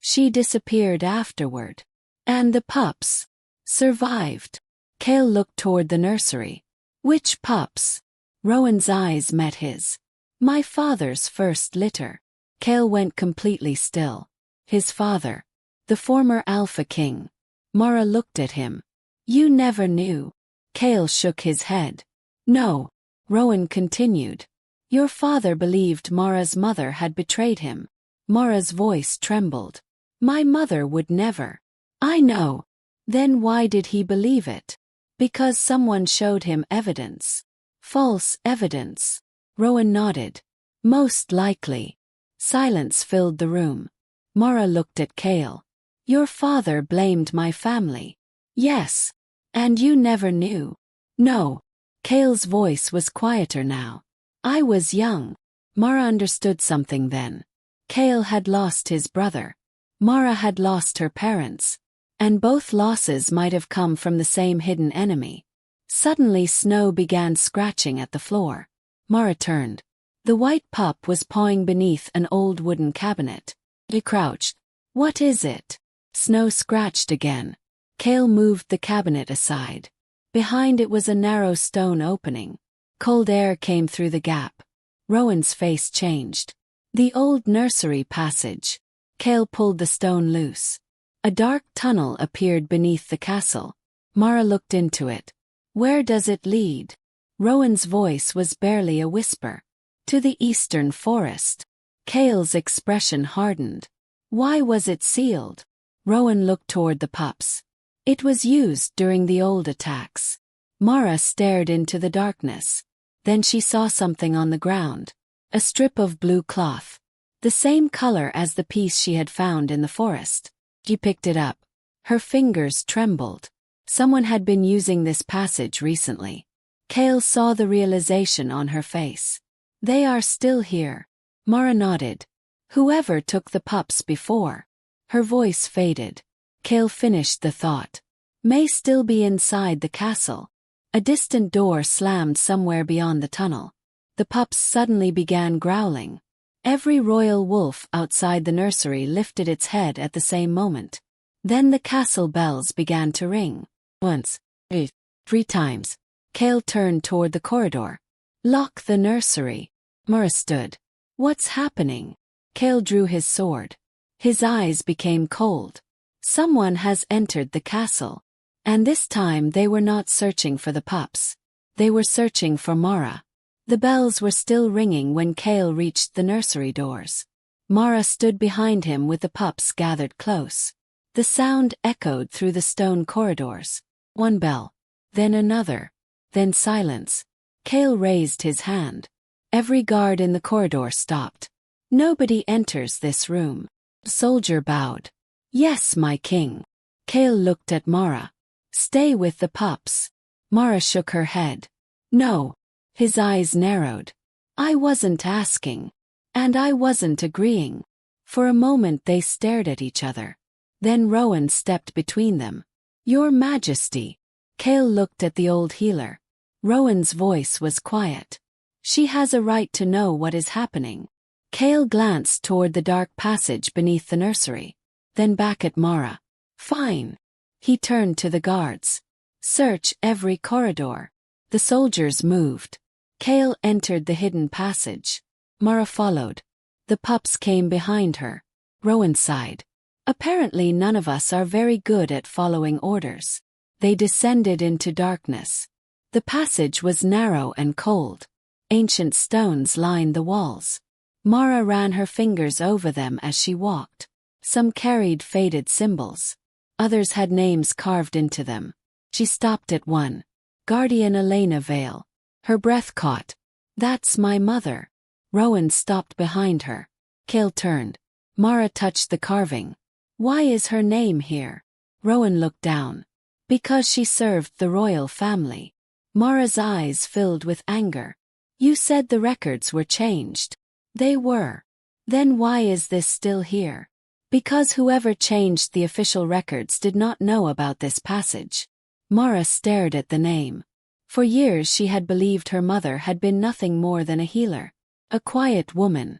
She disappeared afterward. And the pups survived. Kael looked toward the nursery. Which pups? Rowan's eyes met his. My father's first litter. Kael went completely still. His father. The former Alpha King. Mara looked at him. You never knew. Kael shook his head. No. Rowan continued. Your father believed Mara's mother had betrayed him. Mara's voice trembled. My mother would never. I know. Then why did he believe it? Because someone showed him evidence. False evidence. Rowan nodded. Most likely. Silence filled the room. Mara looked at Kael. Your father blamed my family. Yes. And you never knew. No. Kael's voice was quieter now. I was young. Mara understood something then. Kael had lost his brother. Mara had lost her parents. And both losses might have come from the same hidden enemy. Suddenly snow began scratching at the floor. Mara turned. The white pup was pawing beneath an old wooden cabinet. He crouched. What is it? Snow scratched again. Kael moved the cabinet aside. Behind it was a narrow stone opening. Cold air came through the gap. Rowan's face changed. The old nursery passage. Kael pulled the stone loose. A dark tunnel appeared beneath the castle. Mara looked into it. Where does it lead? Rowan's voice was barely a whisper. To the eastern forest. Kael's expression hardened. Why was it sealed? Rowan looked toward the pups. It was used during the old attacks. Mara stared into the darkness. Then she saw something on the ground. A strip of blue cloth. The same color as the piece she had found in the forest. She picked it up. Her fingers trembled. Someone had been using this passage recently. Kael saw the realization on her face. They are still here. Mara nodded. Whoever took the pups before. Her voice faded. Kael finished the thought. May still be inside the castle. A distant door slammed somewhere beyond the tunnel. The pups suddenly began growling. Every royal wolf outside the nursery lifted its head at the same moment. Then the castle bells began to ring. Once. 3 times. Kael turned toward the corridor. Lock the nursery. Mara stood. What's happening? Kael drew his sword. His eyes became cold. Someone has entered the castle. And this time they were not searching for the pups. They were searching for Mara. The bells were still ringing when Kael reached the nursery doors. Mara stood behind him with the pups gathered close. The sound echoed through the stone corridors. One bell. Then another. Then silence. Kael raised his hand. Every guard in the corridor stopped. Nobody enters this room. The soldier bowed. Yes, my king. Kael looked at Mara. Stay with the pups. Mara shook her head. No. His eyes narrowed. I wasn't asking. And I wasn't agreeing. For a moment they stared at each other. Then Rowan stepped between them. Your Majesty. Kael looked at the old healer. Rowan's voice was quiet. She has a right to know what is happening. Kael glanced toward the dark passage beneath the nursery. Then back at Mara. Fine. He turned to the guards. Search every corridor. The soldiers moved. Kael entered the hidden passage. Mara followed. The pups came behind her. Rowan sighed. Apparently none of us are very good at following orders. They descended into darkness. The passage was narrow and cold. Ancient stones lined the walls. Mara ran her fingers over them as she walked. Some carried faded symbols. Others had names carved into them. She stopped at one. Guardian Elena Vale. Her breath caught. That's my mother. Rowan stopped behind her. Kael turned. Mara touched the carving. Why is her name here? Rowan looked down. Because she served the royal family. Mara's eyes filled with anger. You said the records were changed. They were. Then why is this still here? Because whoever changed the official records did not know about this passage. Mara stared at the name. For years she had believed her mother had been nothing more than a healer. A quiet woman.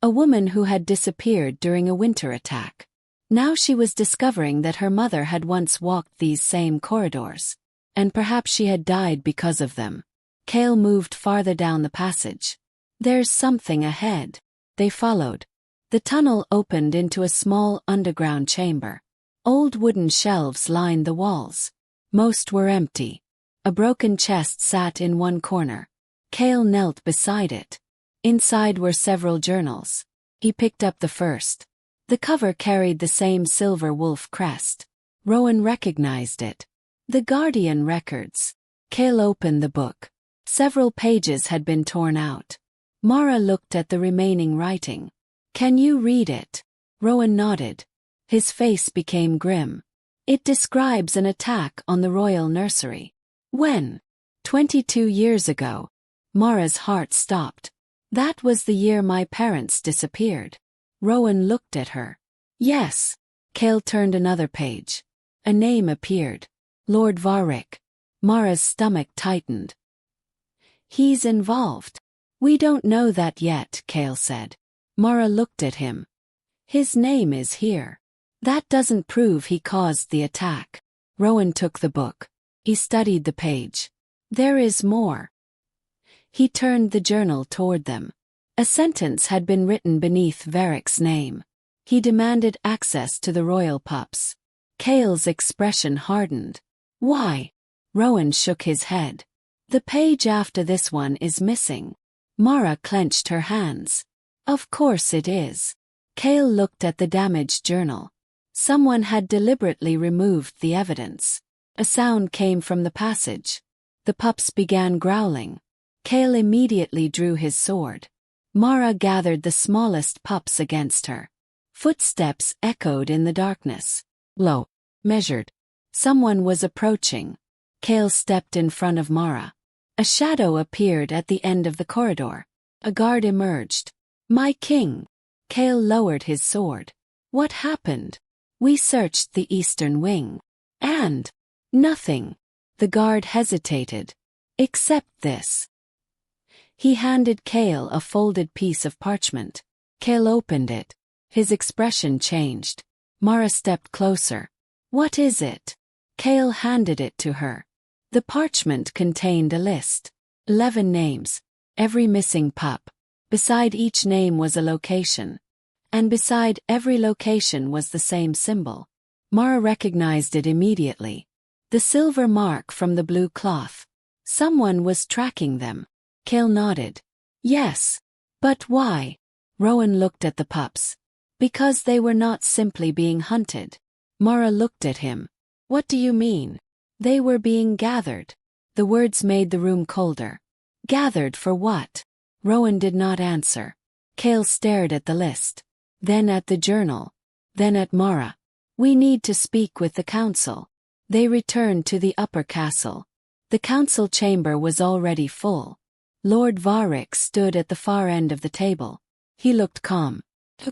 A woman who had disappeared during a winter attack. Now she was discovering that her mother had once walked these same corridors. And perhaps she had died because of them. Kael moved farther down the passage. There's something ahead. They followed. The tunnel opened into a small underground chamber. Old wooden shelves lined the walls. Most were empty. A broken chest sat in one corner. Kael knelt beside it. Inside were several journals. He picked up the first. The cover carried the same silver wolf crest. Rowan recognized it. The Guardian records. Kael opened the book. Several pages had been torn out. Mara looked at the remaining writing. Can you read it? Rowan nodded. His face became grim. It describes an attack on the royal nursery. When? 22 years ago. Mara's heart stopped. That was the year my parents disappeared. Rowan looked at her. Yes. Kael turned another page. A name appeared. Lord Varric. Mara's stomach tightened. He's involved. We don't know that yet, Kael said. Mara looked at him. His name is here. That doesn't prove he caused the attack. Rowan took the book. He studied the page. There is more. He turned the journal toward them. A sentence had been written beneath Varric's name. He demanded access to the royal pups. Kael's expression hardened. Why? Rowan shook his head. The page after this one is missing. Mara clenched her hands. Of course it is. Kael looked at the damaged journal. Someone had deliberately removed the evidence. A sound came from the passage. The pups began growling. Kael immediately drew his sword. Mara gathered the smallest pups against her. Footsteps echoed in the darkness. Low. Measured. Someone was approaching. Kael stepped in front of Mara. A shadow appeared at the end of the corridor. A guard emerged. My king. Kael lowered his sword. What happened? We searched the eastern wing. And? Nothing. The guard hesitated. Except this. He handed Kael a folded piece of parchment. Kael opened it. His expression changed. Mara stepped closer. What is it? Kael handed it to her. The parchment contained a list. 11 names. Every missing pup. Beside each name was a location. And beside every location was the same symbol. Mara recognized it immediately. The silver mark from the blue cloth. Someone was tracking them. Kael nodded. Yes. But why? Rowan looked at the pups. Because they were not simply being hunted. Mara looked at him. What do you mean? They were being gathered. The words made the room colder. Gathered for what? Rowan did not answer. Kael stared at the list. Then at the journal. Then at Mara. We need to speak with the council. They returned to the upper castle. The council chamber was already full. Lord Varric stood at the far end of the table. He looked calm.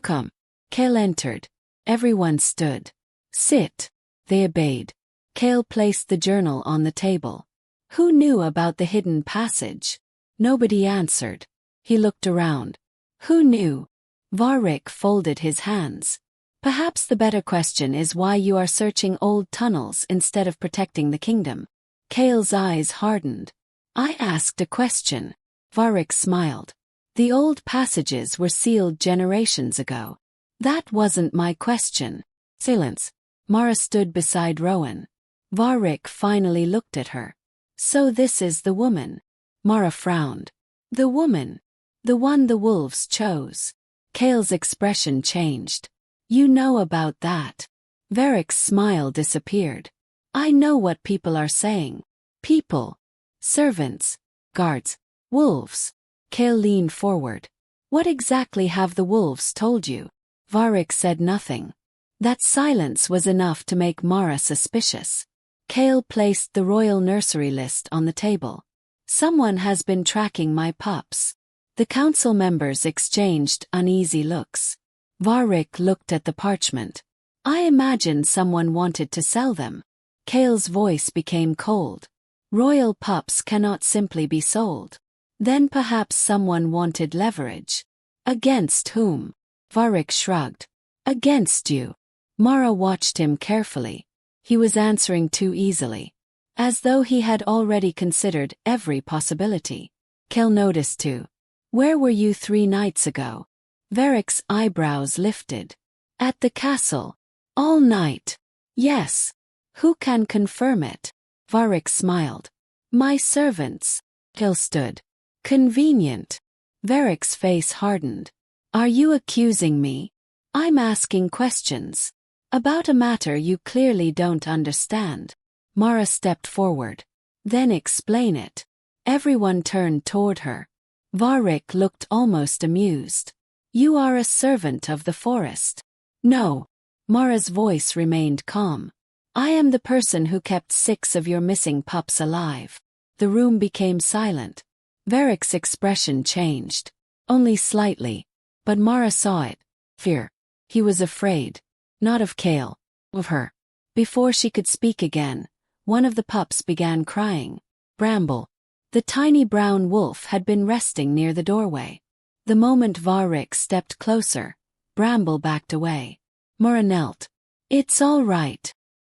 Come. Kael entered. Everyone stood. Sit. They obeyed. Kael placed the journal on the table. Who knew about the hidden passage? Nobody answered. He looked around. Who knew? Varric folded his hands. Perhaps the better question is why you are searching old tunnels instead of protecting the kingdom. Kael's eyes hardened. I asked a question. Varric smiled. The old passages were sealed generations ago. That wasn't my question. Silence. Mara stood beside Rowan. Varric finally looked at her. So this is the woman. Mara frowned. The woman. The one the wolves chose. Kael's expression changed. You know about that. Varric's smile disappeared. I know what people are saying. People. Servants. Guards. Wolves. Kael leaned forward. What exactly have the wolves told you? Varric said nothing. That silence was enough to make Mara suspicious. Kael placed the royal nursery list on the table. Someone has been tracking my pups. The council members exchanged uneasy looks. Varric looked at the parchment. I imagine someone wanted to sell them. Kael's voice became cold. Royal pups cannot simply be sold. Then perhaps someone wanted leverage. Against whom? Varric shrugged. Against you. Mara watched him carefully. He was answering too easily, as though he had already considered every possibility. Kael noticed too. Where were you 3 nights ago? Varric's eyebrows lifted. At the castle. All night. Yes. Who can confirm it? Varric smiled. My servants. Kael stood. Convenient. Varric's face hardened. Are you accusing me? I'm asking questions. About a matter you clearly don't understand. Mara stepped forward. Then explain it. Everyone turned toward her. Varric looked almost amused. You are a servant of the forest. No. Mara's voice remained calm. I am the person who kept 6 of your missing pups alive. The room became silent. Varric's expression changed. Only slightly. But Mara saw it. Fear. He was afraid. Not of Kael. Of her. Before she could speak again, one of the pups began crying. Bramble. The tiny brown wolf had been resting near the doorway. The moment Varric stepped closer, Bramble backed away. Mara knelt. It's all right.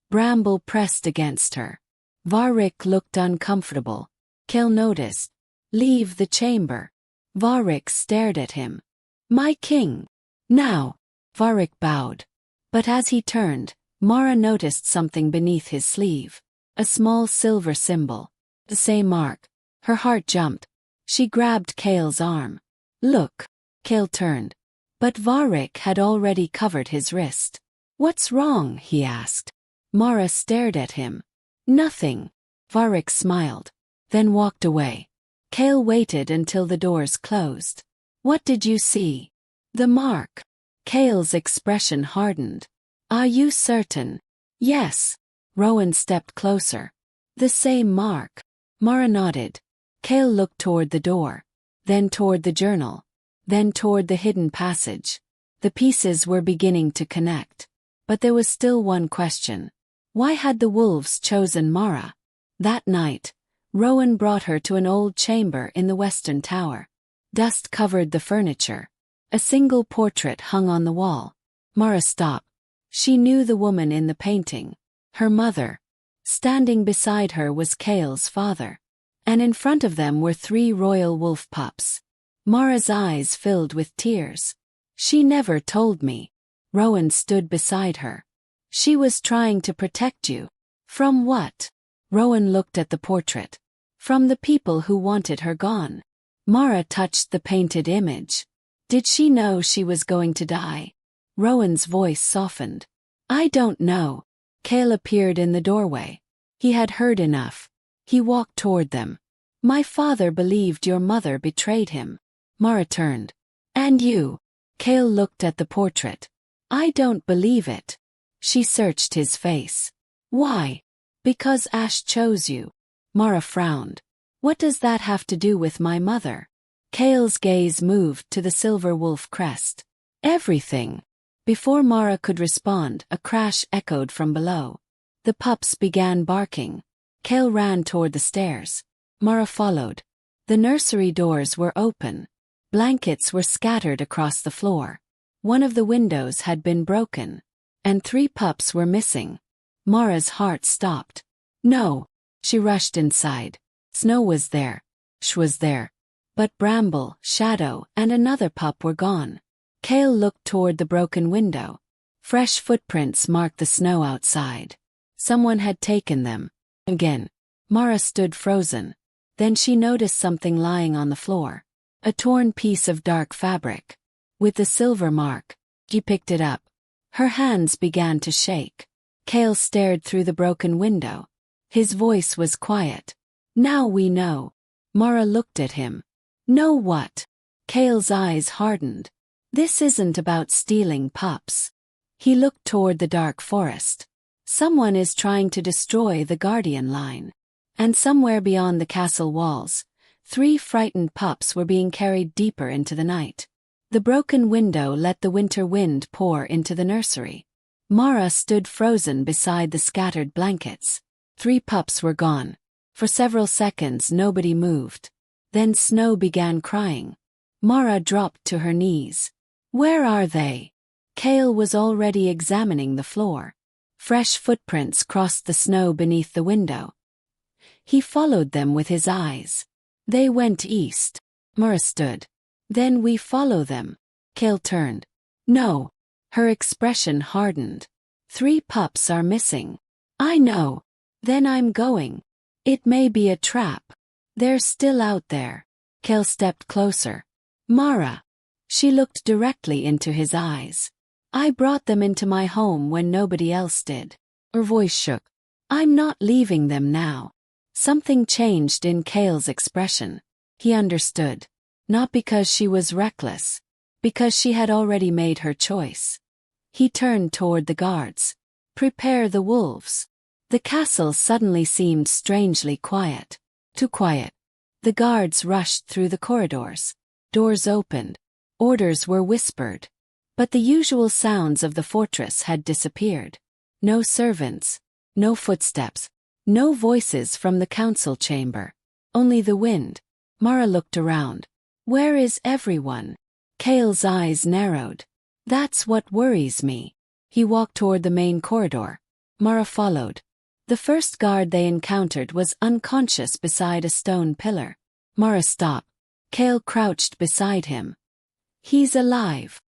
Bramble pressed against her. Varric looked uncomfortable. Kael noticed. Leave the chamber. Varric stared at him. My king. Now. Varric bowed. But as he turned, Mara noticed something beneath his sleeve. A small silver symbol. The same mark. Her heart jumped. She grabbed Kael's arm. Look. Kael turned. But Varric had already covered his wrist. What's wrong? He asked. Mara stared at him. Nothing. Varric smiled. Then walked away. Kael waited until the doors closed. What did you see? The mark. Kael's expression hardened. Are you certain? Yes. Rowan stepped closer. The same mark. Mara nodded. Kael looked toward the door. Then toward the journal. Then toward the hidden passage. The pieces were beginning to connect. But there was still one question. Why had the wolves chosen Mara? That night, Rowan brought her to an old chamber in the western tower. Dust covered the furniture. A single portrait hung on the wall. Mara stopped. She knew the woman in the painting. Her mother. Standing beside her was Kael's father. And in front of them were 3 royal wolf pups. Mara's eyes filled with tears. She never told me. Rowan stood beside her. She was trying to protect you. From what? Rowan looked at the portrait. From the people who wanted her gone. Mara touched the painted image. Did she know she was going to die? Rowan's voice softened. I don't know. Kael appeared in the doorway. He had heard enough. He walked toward them. My father believed your mother betrayed him. Mara turned. And you? Kael looked at the portrait. I don't believe it. She searched his face. Why? Because Ash chose you. Mara frowned. What does that have to do with my mother? Kael's gaze moved to the silver wolf crest. Everything. Before Mara could respond, a crash echoed from below. The pups began barking. Kael ran toward the stairs. Mara followed. The nursery doors were open. Blankets were scattered across the floor. One of the windows had been broken. And 3 pups were missing. Mara's heart stopped. No. She rushed inside. Snow was there. Sh was there. But Bramble, Shadow, and another pup were gone. Kael looked toward the broken window. Fresh footprints marked the snow outside. Someone had taken them. Again. Mara stood frozen. Then she noticed something lying on the floor. A torn piece of dark fabric. With the silver mark. She picked it up. Her hands began to shake. Kael stared through the broken window. His voice was quiet. Now we know. Mara looked at him. Know what? Kael's eyes hardened. This isn't about stealing pups. He looked toward the dark forest. Someone is trying to destroy the guardian line. And somewhere beyond the castle walls, 3 frightened pups were being carried deeper into the night. The broken window let the winter wind pour into the nursery. Mara stood frozen beside the scattered blankets. 3 pups were gone. For several seconds nobody moved. Then Snow began crying. Mara dropped to her knees. Where are they? Kael was already examining the floor. Fresh footprints crossed the snow beneath the window. He followed them with his eyes. They went east. Mara stood. Then we follow them. Kael turned. No. Her expression hardened. 3 pups are missing. I know. Then I'm going. It may be a trap. They're still out there. Kael stepped closer. Mara. She looked directly into his eyes. I brought them into my home when nobody else did. Her voice shook. I'm not leaving them now. Something changed in Kael's expression. He understood. Not because she was reckless. Because she had already made her choice. He turned toward the guards. Prepare the wolves. The castle suddenly seemed strangely quiet. Too quiet. The guards rushed through the corridors. Doors opened. Orders were whispered. But the usual sounds of the fortress had disappeared. No servants. No footsteps. No voices from the council chamber. Only the wind. Mara looked around. Where is everyone? Kael's eyes narrowed. That's what worries me. He walked toward the main corridor. Mara followed. The first guard they encountered was unconscious beside a stone pillar. Mara stopped. Kael crouched beside him. He's alive.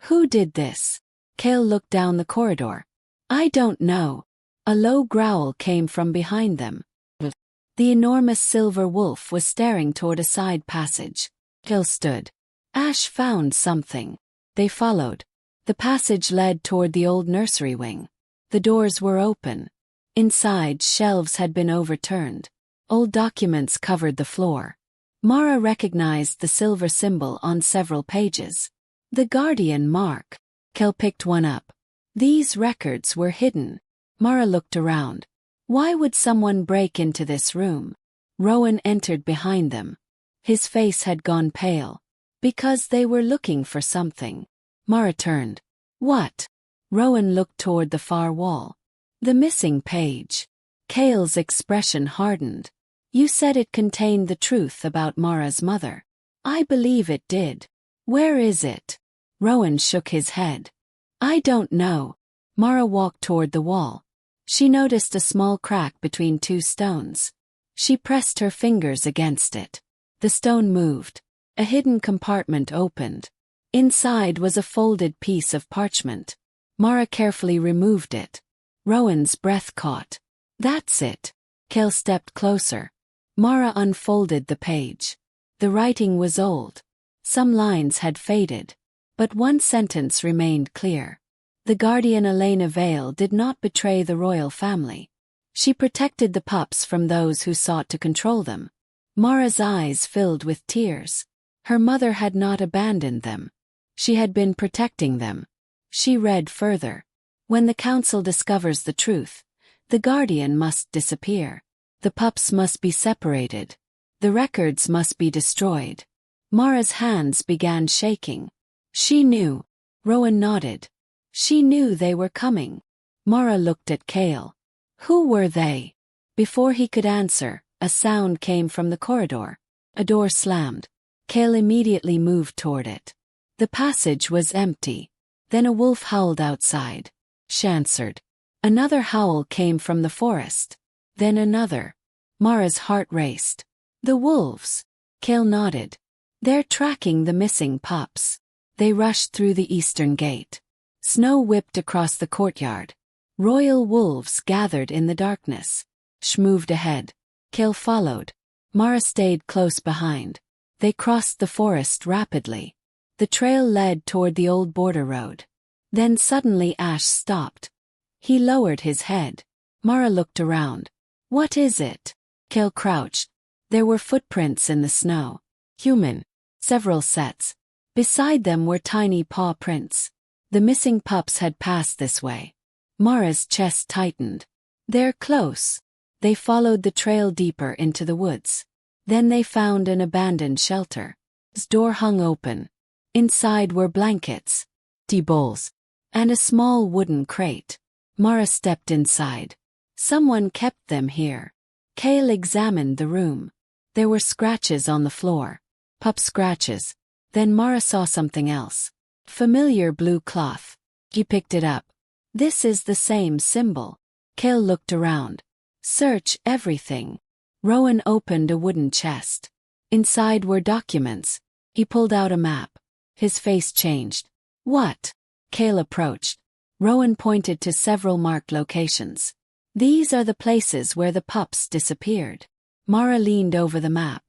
Who did this? Kael looked down the corridor. I don't know. A low growl came from behind them. The enormous silver wolf was staring toward a side passage. Kael stood. Ash found something. They followed. The passage led toward the old nursery wing. The doors were open. Inside, shelves had been overturned. Old documents covered the floor. Mara recognized the silver symbol on several pages. The Guardian mark. Kael picked one up. These records were hidden. Mara looked around. Why would someone break into this room? Rowan entered behind them. His face had gone pale. Because they were looking for something. Mara turned. What? Rowan looked toward the far wall. The missing page. Kael's expression hardened. You said it contained the truth about Mara's mother. I believe it did. Where is it? Rowan shook his head. I don't know. Mara walked toward the wall. She noticed a small crack between 2 stones. She pressed her fingers against it. The stone moved. A hidden compartment opened. Inside was a folded piece of parchment. Mara carefully removed it. Rowan's breath caught. That's it. Kael stepped closer. Mara unfolded the page. The writing was old. Some lines had faded. But one sentence remained clear. The guardian Elena Vale did not betray the royal family. She protected the pups from those who sought to control them. Mara's eyes filled with tears. Her mother had not abandoned them. She had been protecting them. She read further. When the council discovers the truth, the guardian must disappear. The pups must be separated. The records must be destroyed. Mara's hands began shaking. She knew. Rowan nodded. She knew they were coming. Mara looked at Kael. Who were they? Before he could answer, a sound came from the corridor. A door slammed. Kael immediately moved toward it. The passage was empty. Then a wolf howled outside. She answered. Another howl came from the forest. Then another. Mara's heart raced. The wolves. Kael nodded. They're tracking the missing pups. They rushed through the eastern gate. Snow whipped across the courtyard. Royal wolves gathered in the darkness. She moved ahead. Kael followed. Mara stayed close behind. They crossed the forest rapidly. The trail led toward the old border road. Then suddenly Ash stopped. He lowered his head. Mara looked around. What is it? Kael crouched. There were footprints in the snow. Human. Several sets. Beside them were tiny paw prints. The missing pups had passed this way. Mara's chest tightened. They're close. They followed the trail deeper into the woods. Then they found an abandoned shelter. Its door hung open. Inside were blankets, tea bowls, and a small wooden crate. Mara stepped inside. Someone kept them here. Kael examined the room. There were scratches on the floor. Pup scratches. Then Mara saw something else. Familiar blue cloth. He picked it up. This is the same symbol. Kael looked around. Search everything. Rowan opened a wooden chest. Inside were documents. He pulled out a map. His face changed. What? Kael approached. Rowan pointed to several marked locations. These are the places where the pups disappeared. Mara leaned over the map.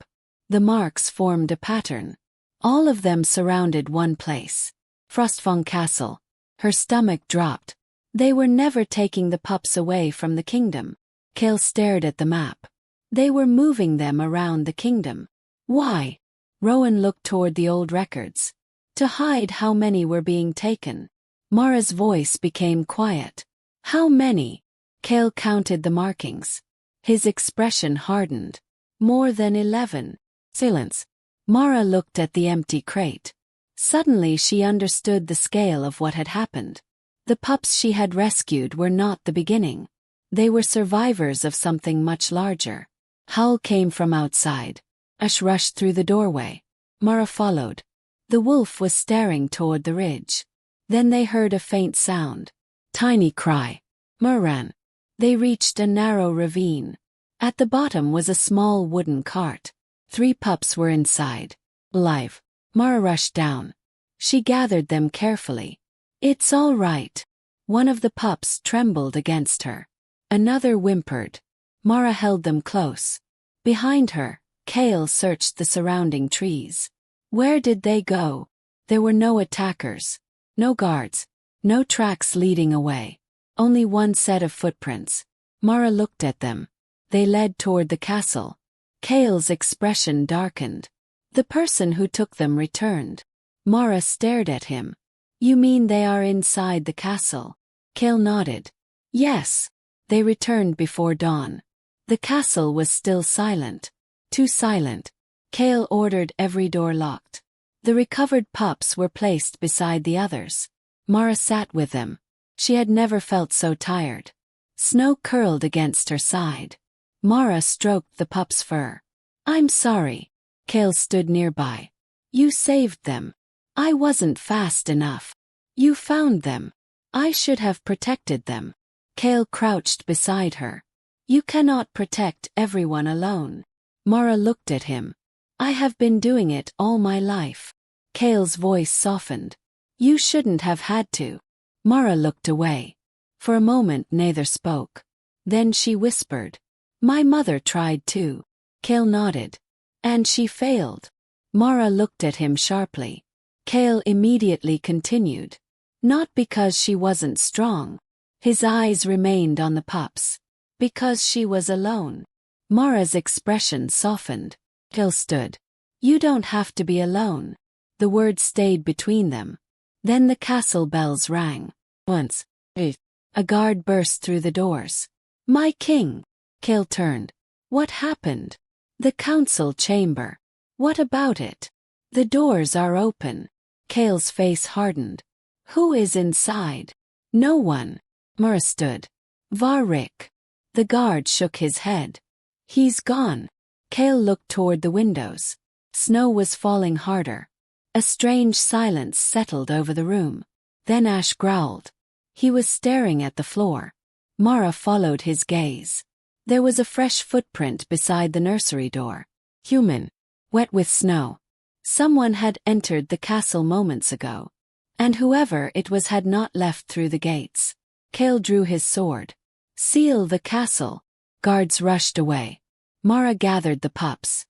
The marks formed a pattern. All of them surrounded one place. Frostfang Castle. Her stomach dropped. They were never taking the pups away from the kingdom. Kael stared at the map. They were moving them around the kingdom. Why? Rowan looked toward the old records. To hide how many were being taken. Mara's voice became quiet. How many? Kael counted the markings. His expression hardened. More than 11. Silence. Mara looked at the empty crate. Suddenly she understood the scale of what had happened. The pups she had rescued were not the beginning. They were survivors of something much larger. Howl came from outside. Ash rushed through the doorway. Mara followed. The wolf was staring toward the ridge. Then they heard a faint sound. Tiny cry. Mara ran. They reached a narrow ravine. At the bottom was a small wooden cart. 3 pups were inside. Alive. Mara rushed down. She gathered them carefully. It's all right. One of the pups trembled against her. Another whimpered. Mara held them close. Behind her, Kael searched the surrounding trees. Where did they go? There were no attackers. No guards. No tracks leading away. Only one set of footprints. Mara looked at them. They led toward the castle. Kael's expression darkened. The person who took them returned. Mara stared at him. You mean they are inside the castle? Kael nodded. Yes. They returned before dawn. The castle was still silent. Too silent. Kael ordered every door locked. The recovered pups were placed beside the others. Mara sat with them. She had never felt so tired. Snow curled against her side. Mara stroked the pup's fur. I'm sorry. Kael stood nearby. You saved them. I wasn't fast enough. You found them. I should have protected them. Kael crouched beside her. You cannot protect everyone alone. Mara looked at him. I have been doing it all my life. Kael's voice softened. You shouldn't have had to. Mara looked away. For a moment neither spoke. Then she whispered. My mother tried too. Kael nodded. And she failed. Mara looked at him sharply. Kael immediately continued. Not because she wasn't strong. His eyes remained on the pups. Because she was alone. Mara's expression softened. Kael stood. You don't have to be alone. The words stayed between them. Then the castle bells rang. Once. A guard burst through the doors. My king. Kael turned. What happened? The council chamber. What about it? The doors are open. Kael's face hardened. Who is inside? No one. Mara stood. Varric. The guard shook his head. He's gone. Kael looked toward the windows. Snow was falling harder. A strange silence settled over the room. Then Ash growled. He was staring at the floor. Mara followed his gaze. There was a fresh footprint beside the nursery door. Human. Wet with snow. Someone had entered the castle moments ago. And whoever it was had not left through the gates. Kael drew his sword. Seal the castle. Guards rushed away. Mara gathered the pups.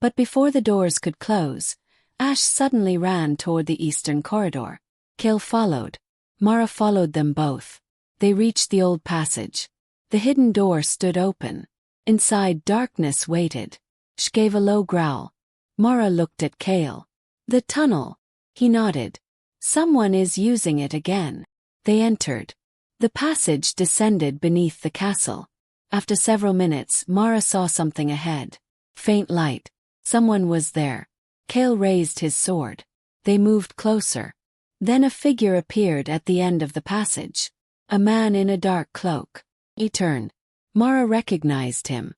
But before the doors could close, Ash suddenly ran toward the eastern corridor. Kael followed. Mara followed them both. They reached the old passage. The hidden door stood open. Inside, darkness waited. She gave a low growl. Mara looked at Kael. The tunnel. He nodded. Someone is using it again. They entered. The passage descended beneath the castle. After several minutes, Mara saw something ahead. Faint light. Someone was there. Kael raised his sword. They moved closer. Then a figure appeared at the end of the passage. A man in a dark cloak. He turned. Mara recognized him.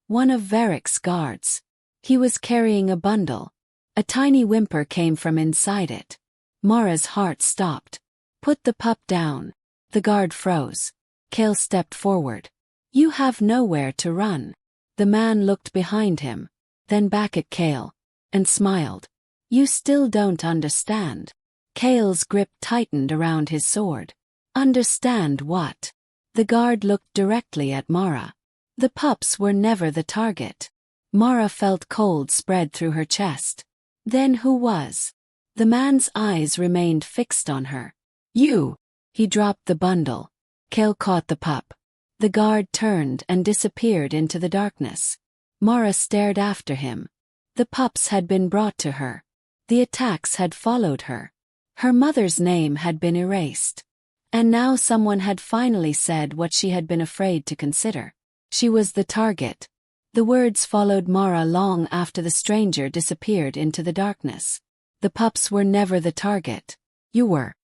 One of Varric's guards. He was carrying a bundle. A tiny whimper came from inside it. Mara's heart stopped. Put the pup down. The guard froze. Kael stepped forward. You have nowhere to run. The man looked behind him, then back at Kael, and smiled. You still don't understand. Kael's grip tightened around his sword. Understand what? The guard looked directly at Mara. The pups were never the target. Mara felt cold spread through her chest. Then who was? The man's eyes remained fixed on her. You! He dropped the bundle. Kael caught the pup. The guard turned and disappeared into the darkness. Mara stared after him. The pups had been brought to her. The attacks had followed her. Her mother's name had been erased. And now someone had finally said what she had been afraid to consider. She was the target. The words followed Mara long after the stranger disappeared into the darkness. The pups were never the target. You were.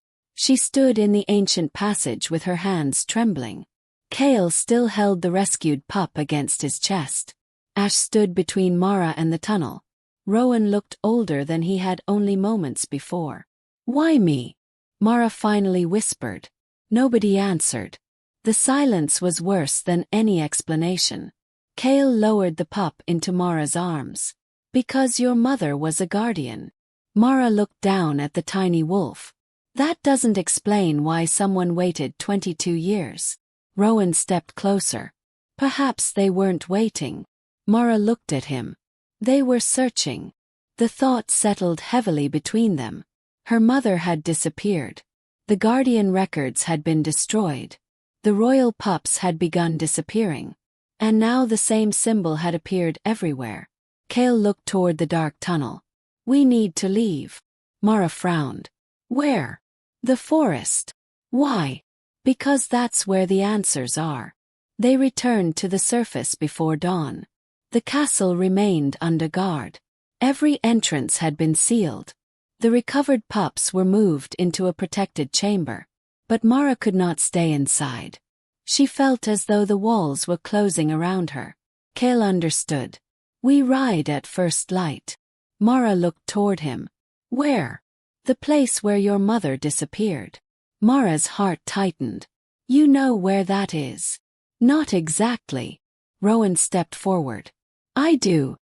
She stood in the ancient passage with her hands trembling. Kael still held the rescued pup against his chest. Ash stood between Mara and the tunnel. Rowan looked older than he had only moments before. Why me? Mara finally whispered. Nobody answered. The silence was worse than any explanation. Kael lowered the pup into Mara's arms. Because your mother was a guardian. Mara looked down at the tiny wolf. That doesn't explain why someone waited 22 years. Rowan stepped closer. Perhaps they weren't waiting. Mara looked at him. They were searching. The thought settled heavily between them. Her mother had disappeared. The guardian records had been destroyed. The royal pups had begun disappearing. And now the same symbol had appeared everywhere. Kael looked toward the dark tunnel. We need to leave. Mara frowned. Where? The forest. Why? Because that's where the answers are. They returned to the surface before dawn. The castle remained under guard. Every entrance had been sealed. The recovered pups were moved into a protected chamber. But Mara could not stay inside. She felt as though the walls were closing around her. Kael understood. We ride at first light. Mara looked toward him. Where? The place where your mother disappeared. Mara's heart tightened. You know where that is. Not exactly. Rowan stepped forward. I do.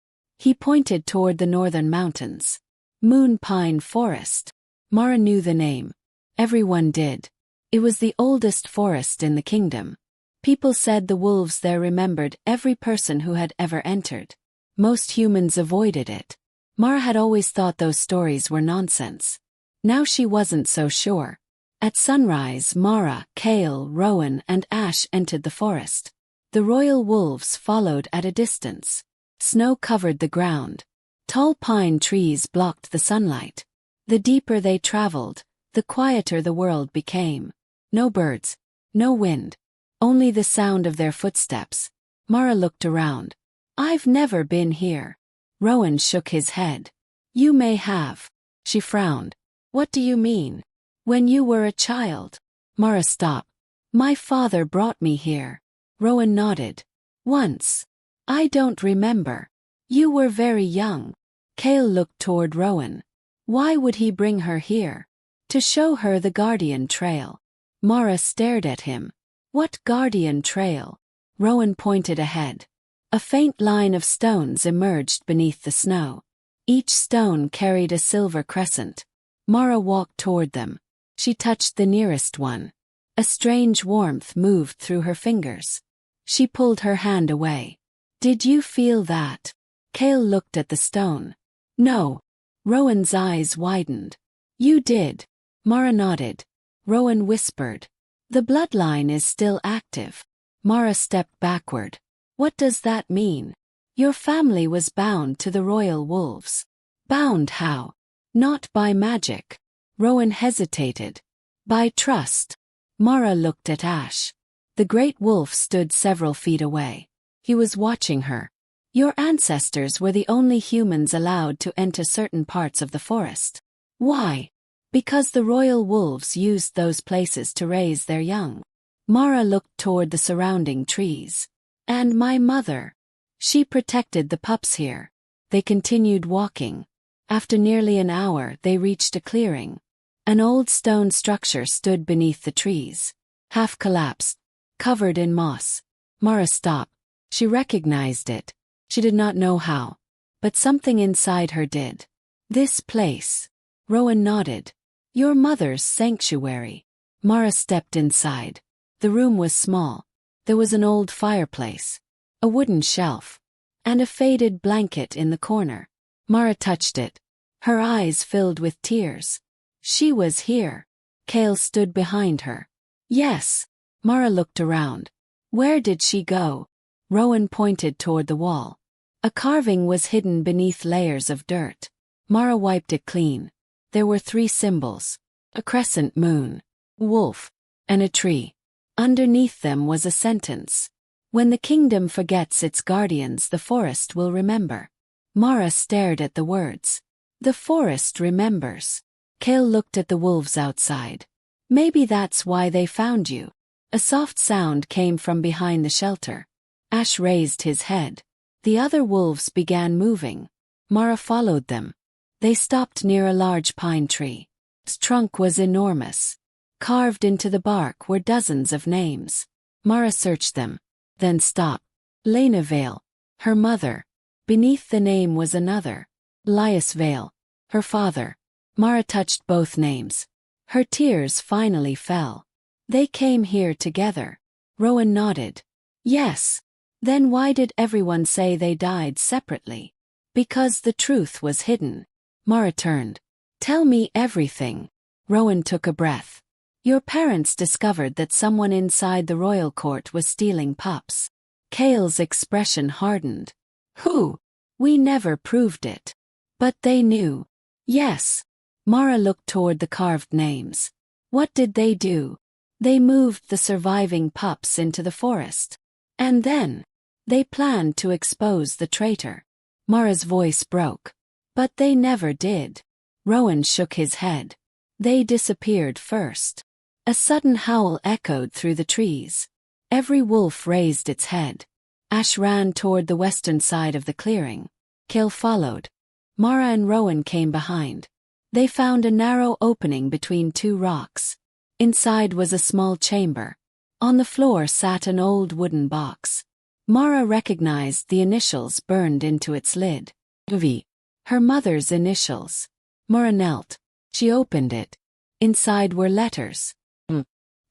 He pointed toward the northern mountains. Moon Pine Forest. Mara knew the name. Everyone did. It was the oldest forest in the kingdom. People said the wolves there remembered every person who had ever entered. Most humans avoided it. Mara had always thought those stories were nonsense. Now she wasn't so sure. At sunrise, Mara, Kael, Rowan, and Ash entered the forest. The royal wolves followed at a distance. Snow covered the ground. Tall pine trees blocked the sunlight. The deeper they traveled, the quieter the world became. No birds, no wind, only the sound of their footsteps. Mara looked around. I've never been here. Rowan shook his head. You may have. She frowned. What do you mean? When you were a child. Mara stopped. My father brought me here. Rowan nodded. Once. I don't remember. You were very young. Kael looked toward Rowan. Why would he bring her here? To show her the guardian trail. Mara stared at him. What guardian trail? Rowan pointed ahead. A faint line of stones emerged beneath the snow. Each stone carried a silver crescent. Mara walked toward them. She touched the nearest one. A strange warmth moved through her fingers. She pulled her hand away. Did you feel that? Kael looked at the stone. No. Rowan's eyes widened. You did. Mara nodded. Rowan whispered. The bloodline is still active. Mara stepped backward. What does that mean? Your family was bound to the royal wolves. Bound how? Not by magic. Rowan hesitated. By trust. Mara looked at Ash. The great wolf stood several feet away. He was watching her. Your ancestors were the only humans allowed to enter certain parts of the forest. Why? Because the royal wolves used those places to raise their young. Mara looked toward the surrounding trees. And my mother. She protected the pups here. They continued walking. After nearly an hour, they reached a clearing. An old stone structure stood beneath the trees, half collapsed, covered in moss. Mara stopped. She recognized it. She did not know how, but something inside her did. This place. Rowan nodded. Your mother's sanctuary. Mara stepped inside. The room was small. There was an old fireplace, a wooden shelf, and a faded blanket in the corner. Mara touched it. Her eyes filled with tears. She was here. Kael stood behind her. Yes. Mara looked around. Where did she go? Rowan pointed toward the wall. A carving was hidden beneath layers of dirt. Mara wiped it clean. There were 3 symbols: a crescent moon, wolf, and a tree. Underneath them was a sentence. When the kingdom forgets its guardians, the forest will remember. Mara stared at the words. The forest remembers. Kael looked at the wolves outside. Maybe that's why they found you. A soft sound came from behind the shelter. Ash raised his head. The other wolves began moving. Mara followed them. They stopped near a large pine tree. Its trunk was enormous. Carved into the bark were dozens of names. Mara searched them, then stopped. Elena Vale, her mother. Beneath the name was another. Elias Vale, her father. Mara touched both names. Her tears finally fell. They came here together. Rowan nodded. Yes. Then why did everyone say they died separately? Because the truth was hidden. Mara turned. Tell me everything. Rowan took a breath. Your parents discovered that someone inside the royal court was stealing pups. Kael's expression hardened. Who? We never proved it. But they knew. Yes. Mara looked toward the carved names. What did they do? They moved the surviving pups into the forest. And then, they planned to expose the traitor. Mara's voice broke. But they never did. Rowan shook his head. They disappeared first. A sudden howl echoed through the trees. Every wolf raised its head. Ash ran toward the western side of the clearing. Kael followed. Mara and Rowan came behind. They found a narrow opening between 2 rocks. Inside was a small chamber. On the floor sat an old wooden box. Mara recognized the initials burned into its lid. V. Her mother's initials. Mara knelt. She opened it. Inside were letters.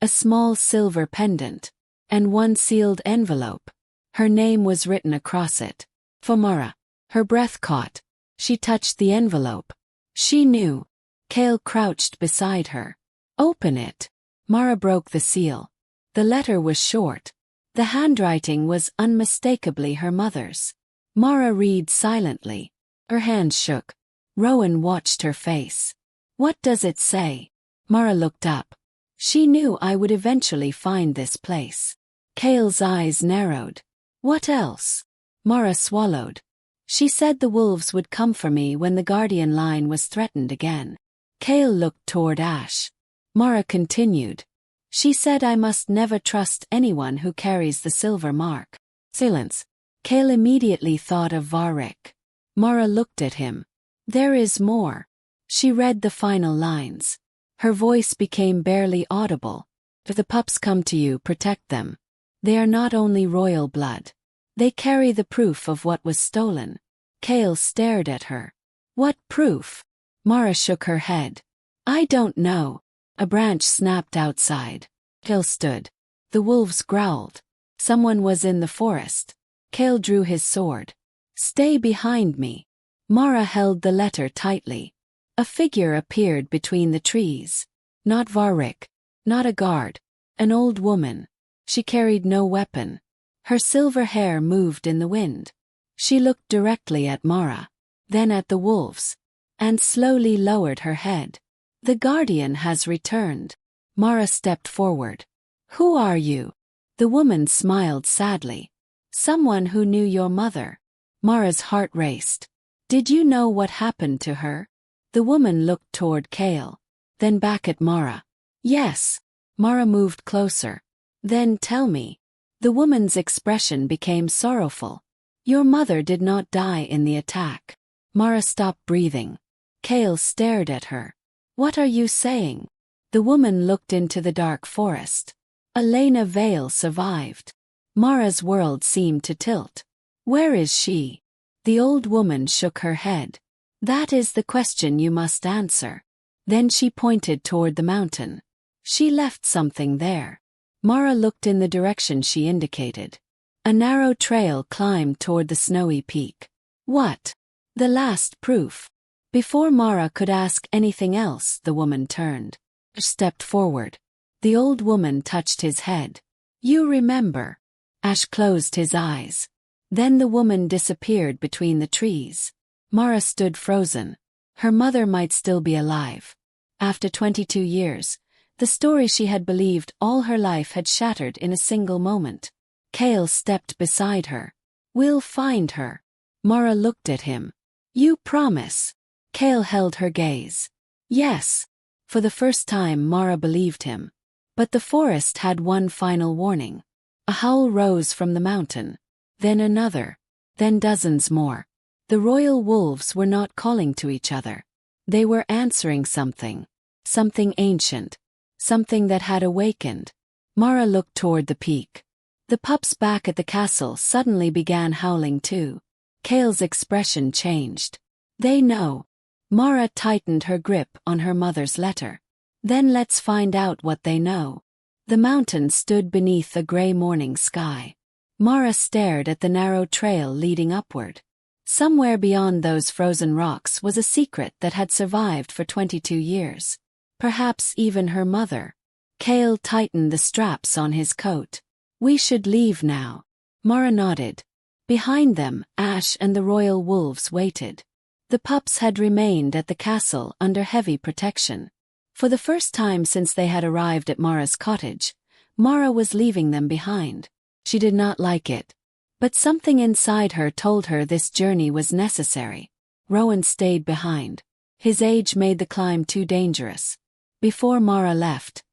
A small silver pendant. And 1 sealed envelope. Her name was written across it. For Mara. Her breath caught. She touched the envelope. She knew. Kael crouched beside her. Open it. Mara broke the seal. The letter was short. The handwriting was unmistakably her mother's. Mara read silently. Her hands shook. Rowan watched her face. What does it say? Mara looked up. She knew I would eventually find this place. Kael's eyes narrowed. What else? Mara swallowed. She said the wolves would come for me when the guardian line was threatened again. Kael looked toward Ash. Mara continued. She said I must never trust anyone who carries the silver mark. Silence. Kael immediately thought of Varric. Mara looked at him. There is more. She read the final lines. Her voice became barely audible. If the pups come to you, protect them. They are not only royal blood. They carry the proof of what was stolen. Kael stared at her. What proof? Mara shook her head. I don't know. A branch snapped outside. Kael stood. The wolves growled. Someone was in the forest. Kael drew his sword. Stay behind me. Mara held the letter tightly. A figure appeared between the trees. Not Varric. Not a guard. An old woman. She carried no weapon. Her silver hair moved in the wind. She looked directly at Mara, then at the wolves, and slowly lowered her head. The guardian has returned. Mara stepped forward. Who are you? The woman smiled sadly. Someone who knew your mother. Mara's heart raced. Did you know what happened to her? The woman looked toward Kael, then back at Mara. Yes. Mara moved closer. Then tell me. The woman's expression became sorrowful. Your mother did not die in the attack. Mara stopped breathing. Kael stared at her. What are you saying? The woman looked into the dark forest. Elena Vale survived. Mara's world seemed to tilt. Where is she? The old woman shook her head. That is the question you must answer. Then she pointed toward the mountain. She left something there. Mara looked in the direction she indicated. A narrow trail climbed toward the snowy peak. What? The last proof. Before Mara could ask anything else, the woman turned. Stepped forward. The old woman touched his head. You remember. Ash closed his eyes. Then the woman disappeared between the trees. Mara stood frozen. Her mother might still be alive. After 22 years, the story she had believed all her life had shattered in a single moment. Kael stepped beside her. We'll find her. Mara looked at him. You promise? Kael held her gaze. Yes. For the first time Mara believed him. But the forest had one final warning. A howl rose from the mountain. Then another. Then dozens more. The royal wolves were not calling to each other. They were answering something. Something ancient. Something that had awakened. Mara looked toward the peak. The pups back at the castle suddenly began howling too. Kael's expression changed. They know. Mara tightened her grip on her mother's letter. Then let's find out what they know. The mountain stood beneath a gray morning sky. Mara stared at the narrow trail leading upward. Somewhere beyond those frozen rocks was a secret that had survived for 22 years. Perhaps even her mother. Kael tightened the straps on his coat. We should leave now. Mara nodded. Behind them, Ash and the royal wolves waited. The pups had remained at the castle under heavy protection. For the first time since they had arrived at Mara's cottage, Mara was leaving them behind. She did not like it. But something inside her told her this journey was necessary. Rowan stayed behind. His age made the climb too dangerous. Before Mara left,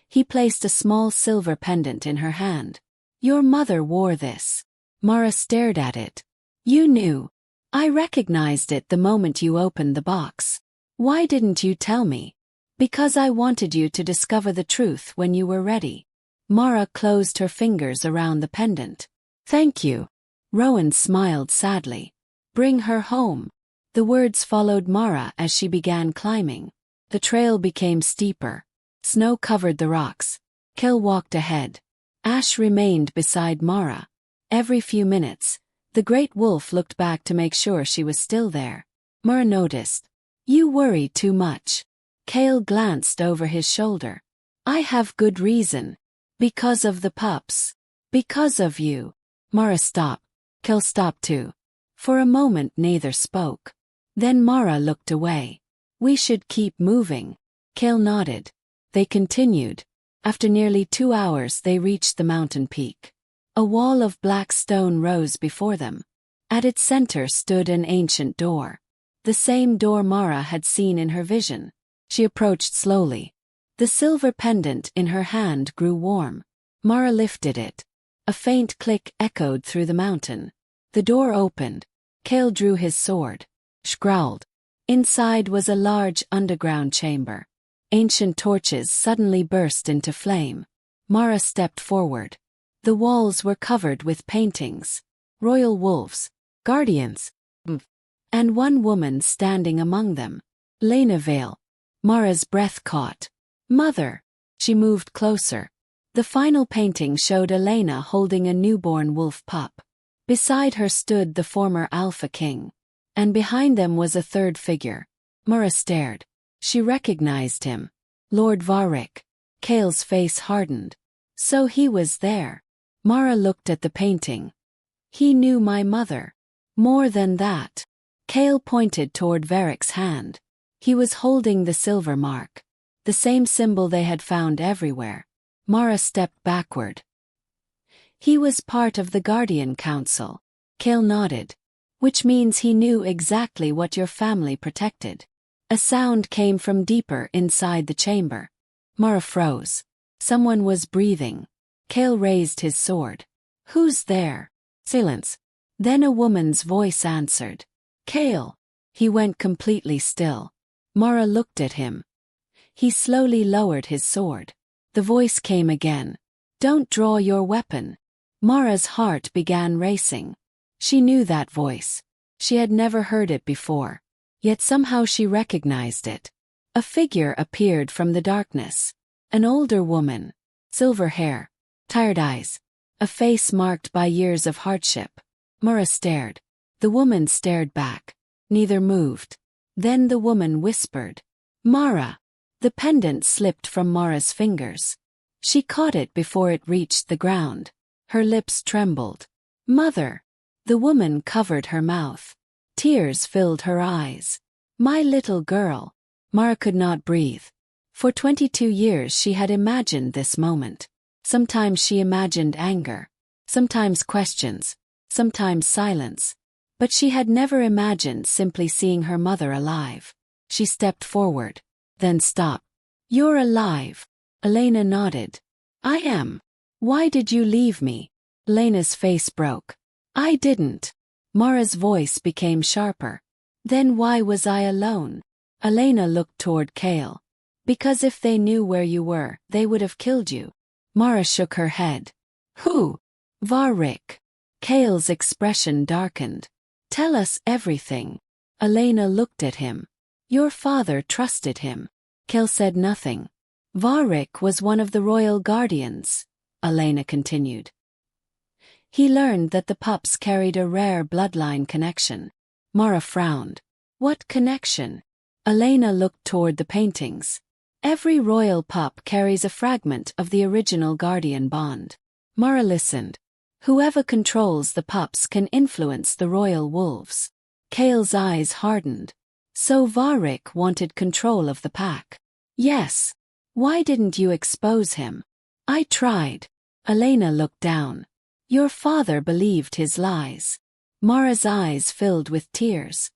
he placed a small silver pendant in her hand. Your mother wore this. Mara stared at it. You knew. I recognized it the moment you opened the box. Why didn't you tell me? Because I wanted you to discover the truth when you were ready. Mara closed her fingers around the pendant. Thank you. Rowan smiled sadly. Bring her home. The words followed Mara as she began climbing. The trail became steeper. Snow covered the rocks. Kael walked ahead. Ash remained beside Mara. Every few minutes, the great wolf looked back to make sure she was still there. Mara noticed. You worry too much. Kael glanced over his shoulder. I have good reason. Because of the pups. Because of you. Mara stopped. Kael stopped too. For a moment neither spoke. Then Mara looked away. We should keep moving. Kael nodded. They continued. After nearly 2 hours they reached the mountain peak. A wall of black stone rose before them. At its center stood an ancient door. The same door Mara had seen in her vision. She approached slowly. The silver pendant in her hand grew warm. Mara lifted it. A faint click echoed through the mountain. The door opened. Kael drew his sword. Scowled. Inside was a large underground chamber. Ancient torches suddenly burst into flame. Mara stepped forward. The walls were covered with paintings. Royal wolves. Guardians. And one woman standing among them. Elena Vale. Mara's breath caught. Mother. She moved closer. The final painting showed Elena holding a newborn wolf pup. Beside her stood the former Alpha King. And behind them was a third figure. Mara stared. She recognized him. Lord Varric. Kael's face hardened. So he was there. Mara looked at the painting. He knew my mother. More than that. Kael pointed toward Varric's hand. He was holding the silver mark. The same symbol they had found everywhere. Mara stepped backward. He was part of the Guardian Council. Kael nodded. Which means he knew exactly what your family protected. A sound came from deeper inside the chamber. Mara froze. Someone was breathing. Kael raised his sword. Who's there? Silence. Then a woman's voice answered. Kael. He went completely still. Mara looked at him. He slowly lowered his sword. The voice came again. "Don't draw your weapon." Mara's heart began racing. She knew that voice. She had never heard it before. Yet somehow she recognized it. A figure appeared from the darkness. An older woman. Silver hair. Tired eyes. A face marked by years of hardship. Mara stared. The woman stared back. Neither moved. Then the woman whispered, "Mara." The pendant slipped from Mara's fingers. She caught it before it reached the ground. Her lips trembled. "Mother." The woman covered her mouth. Tears filled her eyes. "My little girl." Mara could not breathe. For 22 years she had imagined this moment. Sometimes she imagined anger. Sometimes questions. Sometimes silence. But she had never imagined simply seeing her mother alive. She stepped forward. Then stopped. "You're alive." Elena nodded. "I am." "Why did you leave me?" Elena's face broke. "I didn't." Mara's voice became sharper. "Then why was I alone?" Elena looked toward Kael. "Because if they knew where you were, they would have killed you." Mara shook her head. "Who?" "Varric." Kael's expression darkened. "Tell us everything." Elena looked at him. "Your father trusted him." Kael said nothing. "Varric was one of the royal guardians," Elena continued. "He learned that the pups carried a rare bloodline connection." Mara frowned. "What connection?" Elena looked toward the paintings. "Every royal pup carries a fragment of the original guardian bond." Mara listened. "Whoever controls the pups can influence the royal wolves." Kael's eyes hardened. "So Varric wanted control of the pack?" "Yes." "Why didn't you expose him?" "I tried." Elena looked down. "Your father believed his lies." Mara's eyes filled with tears.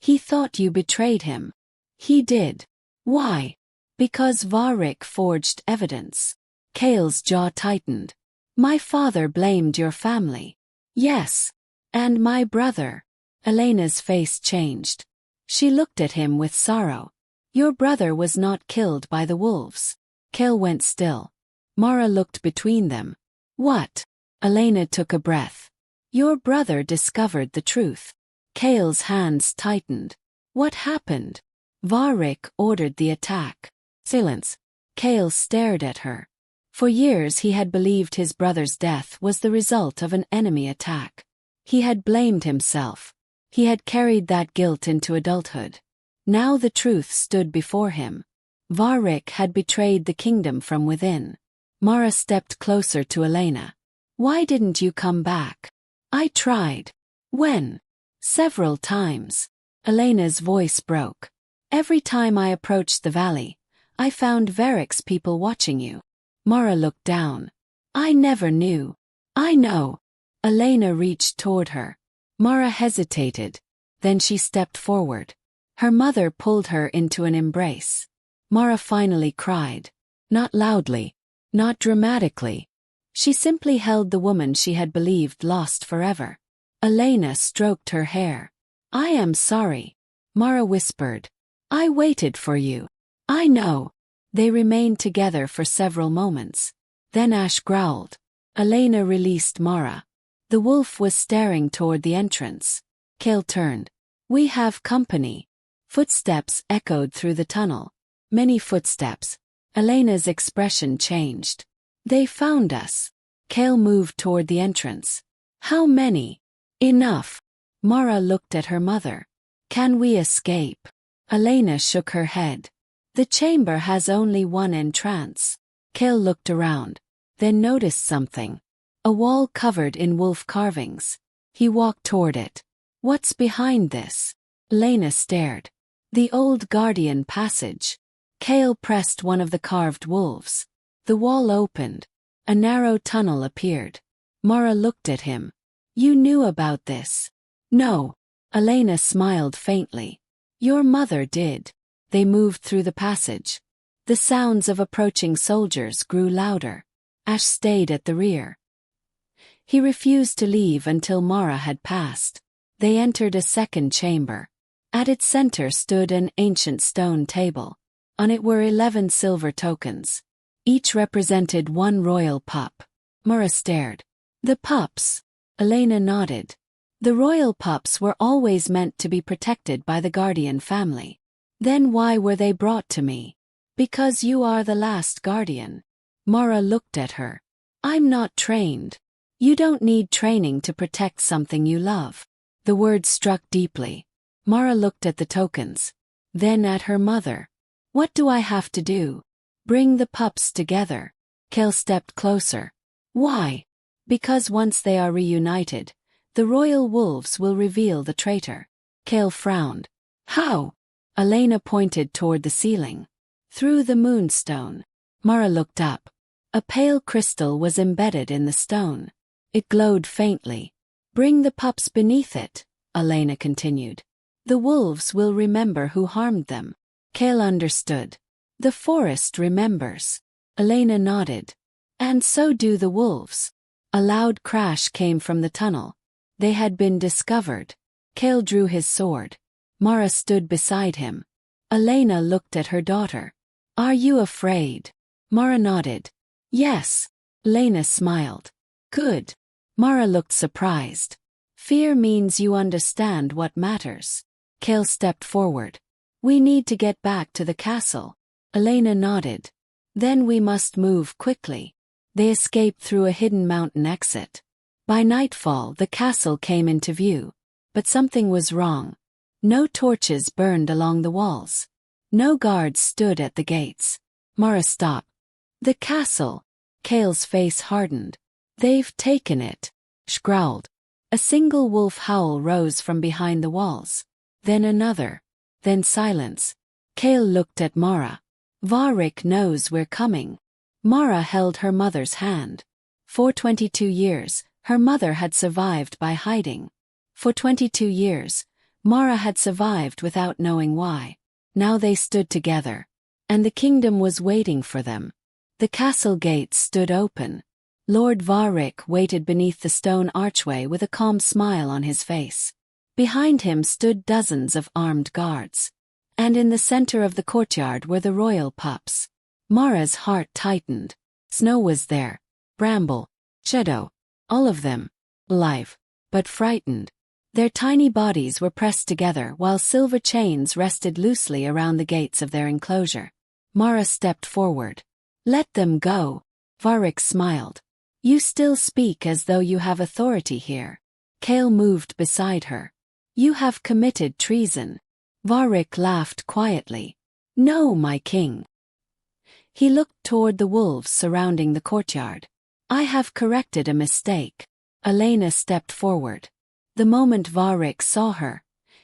"He thought you betrayed him." "He did." "Why?" "Because Varric forged evidence." Kael's jaw tightened. "My father blamed your family." "Yes. And my brother." Elena's face changed. She looked at him with sorrow. "Your brother was not killed by the wolves." Kael went still. Mara looked between them. "What?" Elena took a breath. "Your brother discovered the truth." Kael's hands tightened. "What happened?" "Varric ordered the attack." Silence. Kael stared at her. For years he had believed his brother's death was the result of an enemy attack. He had blamed himself. He had carried that guilt into adulthood. Now the truth stood before him. Varric had betrayed the kingdom from within. Mara stepped closer to Elena. "Why didn't you come back?" "I tried." "When?" "Several times." Elena's voice broke. "Every time I approached the valley, I found Varric's people watching you." Mara looked down. "I never knew." "I know." Elena reached toward her. Mara hesitated. Then she stepped forward. Her mother pulled her into an embrace. Mara finally cried. Not loudly. Not dramatically. She simply held the woman she had believed lost forever. Elena stroked her hair. "I am sorry." Mara whispered. "I waited for you." "I know." They remained together for several moments. Then Ash growled. Elena released Mara. The wolf was staring toward the entrance. Kael turned. "We have company." Footsteps echoed through the tunnel. Many footsteps. Elena's expression changed. "They found us." Kael moved toward the entrance. "How many?" "Enough." Mara looked at her mother. "Can we escape?" Elena shook her head. "The chamber has only one entrance." Kael looked around, then noticed something. A wall covered in wolf carvings. He walked toward it. "What's behind this?" Elena stared. "The old guardian passage." Kael pressed one of the carved wolves. The wall opened. A narrow tunnel appeared. Mara looked at him. "You knew about this?" "No." Elena smiled faintly. "Your mother did." They moved through the passage. The sounds of approaching soldiers grew louder. Ash stayed at the rear. He refused to leave until Mara had passed. They entered a second chamber. At its center stood an ancient stone table. On it were 11 silver tokens. Each represented one royal pup. Mara stared. The pups. Elena nodded. The royal pups were always meant to be protected by the guardian family. Then why were they brought to me? Because you are the last guardian. Mara looked at her. I'm not trained. You don't need training to protect something you love. The words struck deeply. Mara looked at the tokens. Then at her mother. What do I have to do? Bring the pups together. Kael stepped closer. Why? Because once they are reunited, the royal wolves will reveal the traitor. Kael frowned. How? Elena pointed toward the ceiling. Through the Moonstone. Mara looked up. A pale crystal was embedded in the stone. It glowed faintly. Bring the pups beneath it, Elena continued. The wolves will remember who harmed them. Kael understood. The forest remembers. Elena nodded. And so do the wolves. A loud crash came from the tunnel. They had been discovered. Kael drew his sword. Mara stood beside him. Elena looked at her daughter. Are you afraid? Mara nodded. Yes. Elena smiled. Good. Mara looked surprised. Fear means you understand what matters. Kael stepped forward. We need to get back to the castle. Elena nodded. Then we must move quickly. They escaped through a hidden mountain exit. By nightfall the castle came into view. But something was wrong. No torches burned along the walls. No guards stood at the gates. Mara stopped. The castle. Kael's face hardened. They've taken it. She growled. A single wolf howl rose from behind the walls. Then another. Then silence. Kael looked at Mara. Varric knows we're coming. Mara held her mother's hand. For 22 years, her mother had survived by hiding. For 22 years, Mara had survived without knowing why. Now they stood together. And the kingdom was waiting for them. The castle gates stood open. Lord Varric waited beneath the stone archway with a calm smile on his face. Behind him stood dozens of armed guards. And in the center of the courtyard were the royal pups. Mara's heart tightened. Snow was there. Bramble. Shadow. All of them. Alive. But frightened. Their tiny bodies were pressed together while silver chains rested loosely around the gates of their enclosure. Mara stepped forward. Let them go. Varric smiled. You still speak as though you have authority here. Kael moved beside her. You have committed treason. Varric laughed quietly. No, my king. He looked toward the wolves surrounding the courtyard. I have corrected a mistake. Elena stepped forward. The moment Varric saw her,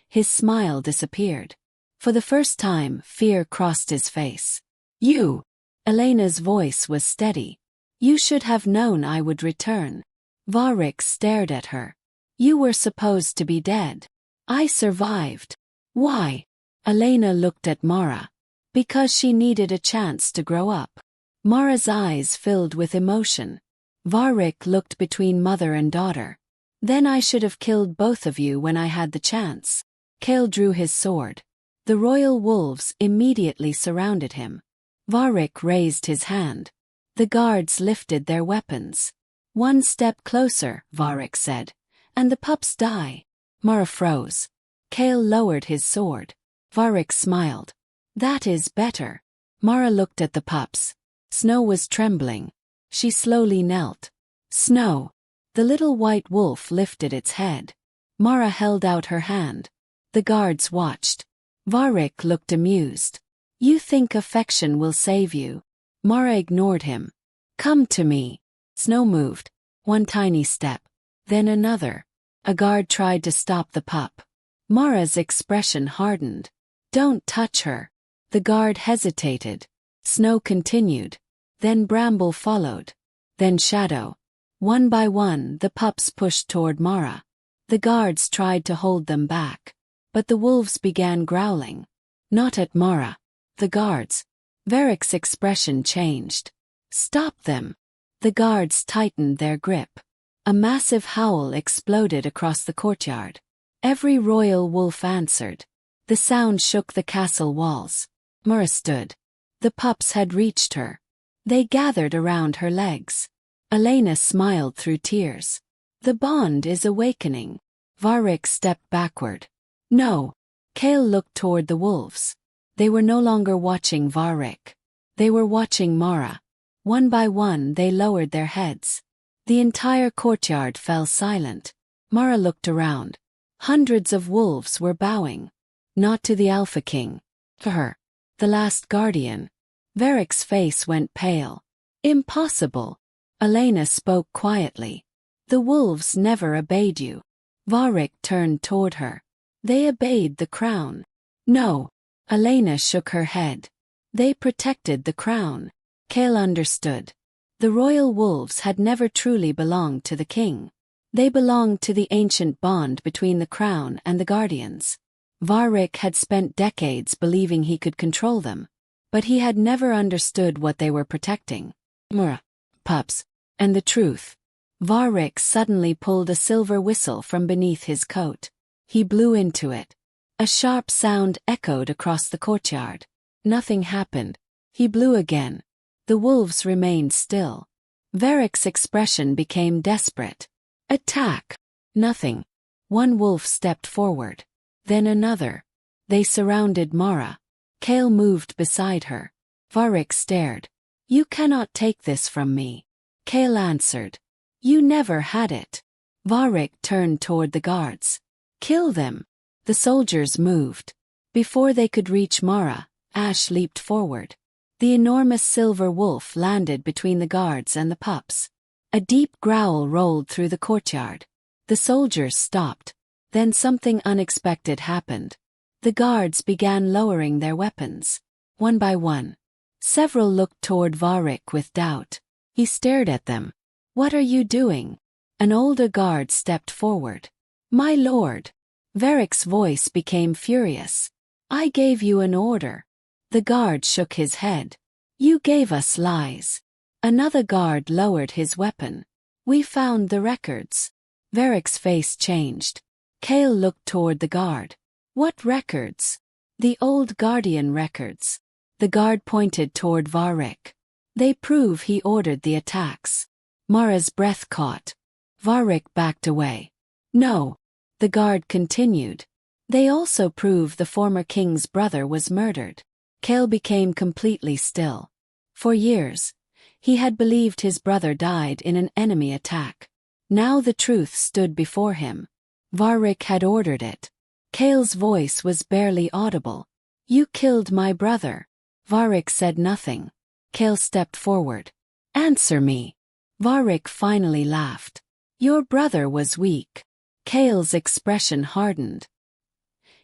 his smile disappeared. For the first time, fear crossed his face. You! Elena's voice was steady. You should have known I would return. Varric stared at her. You were supposed to be dead. I survived. Why? Elena looked at Mara. Because she needed a chance to grow up. Mara's eyes filled with emotion. Varric looked between mother and daughter. Then I should have killed both of you when I had the chance. Kael drew his sword. The royal wolves immediately surrounded him. Varric raised his hand. The guards lifted their weapons. One step closer, Varric said, and the pups die. Mara froze. Kael lowered his sword. Varric smiled. That is better. Mara looked at the pups. Snow was trembling. She slowly knelt. Snow. The little white wolf lifted its head. Mara held out her hand. The guards watched. Varric looked amused. You think affection will save you? Mara ignored him. Come to me. Snow moved. One tiny step. Then another. A guard tried to stop the pup. Mara's expression hardened. Don't touch her. The guard hesitated. Snow continued. Then Bramble followed. Then Shadow. One by one, the pups pushed toward Mara. The guards tried to hold them back. But the wolves began growling. Not at Mara. The guards. Varric's expression changed. Stop them. The guards tightened their grip. A massive howl exploded across the courtyard. Every royal wolf answered. The sound shook the castle walls. Mara stood. The pups had reached her. They gathered around her legs. Elena smiled through tears. The bond is awakening. Varric stepped backward. No. Kael looked toward the wolves. They were no longer watching Varric. They were watching Mara. One by one they lowered their heads. The entire courtyard fell silent. Mara looked around. Hundreds of wolves were bowing. Not to the Alpha King. To her. The last guardian. Varric's face went pale. Impossible. Elena spoke quietly. The wolves never obeyed you. Varric turned toward her. They obeyed the crown. No. Elena shook her head. They protected the crown. Kael understood. The royal wolves had never truly belonged to the king. They belonged to the ancient bond between the crown and the guardians. Varric had spent decades believing he could control them, but he had never understood what they were protecting. Mara, pups, and the truth. Varric suddenly pulled a silver whistle from beneath his coat. He blew into it. A sharp sound echoed across the courtyard. Nothing happened. He blew again. The wolves remained still. Varric's expression became desperate. Attack! Nothing. One wolf stepped forward. Then another. They surrounded Mara. Kael moved beside her. Varric stared. You cannot take this from me. Kael answered. You never had it. Varric turned toward the guards. Kill them. The soldiers moved. Before they could reach Mara, Ash leaped forward. The enormous silver wolf landed between the guards and the pups. A deep growl rolled through the courtyard. The soldiers stopped. Then something unexpected happened. The guards began lowering their weapons. One by one. Several looked toward Varric with doubt. He stared at them. What are you doing? An older guard stepped forward. My lord. Varric's voice became furious. I gave you an order. The guard shook his head. You gave us lies. Another guard lowered his weapon. We found the records. Varric's face changed. Kael looked toward the guard. What records? The old guardian records. The guard pointed toward Varric. They prove he ordered the attacks. Mara's breath caught. Varric backed away. No. The guard continued. They also prove the former king's brother was murdered. Kael became completely still. For years, he had believed his brother died in an enemy attack. Now the truth stood before him. Varric had ordered it. Kael's voice was barely audible. You killed my brother. Varric said nothing. Kael stepped forward. Answer me. Varric finally laughed. Your brother was weak. Kael's expression hardened.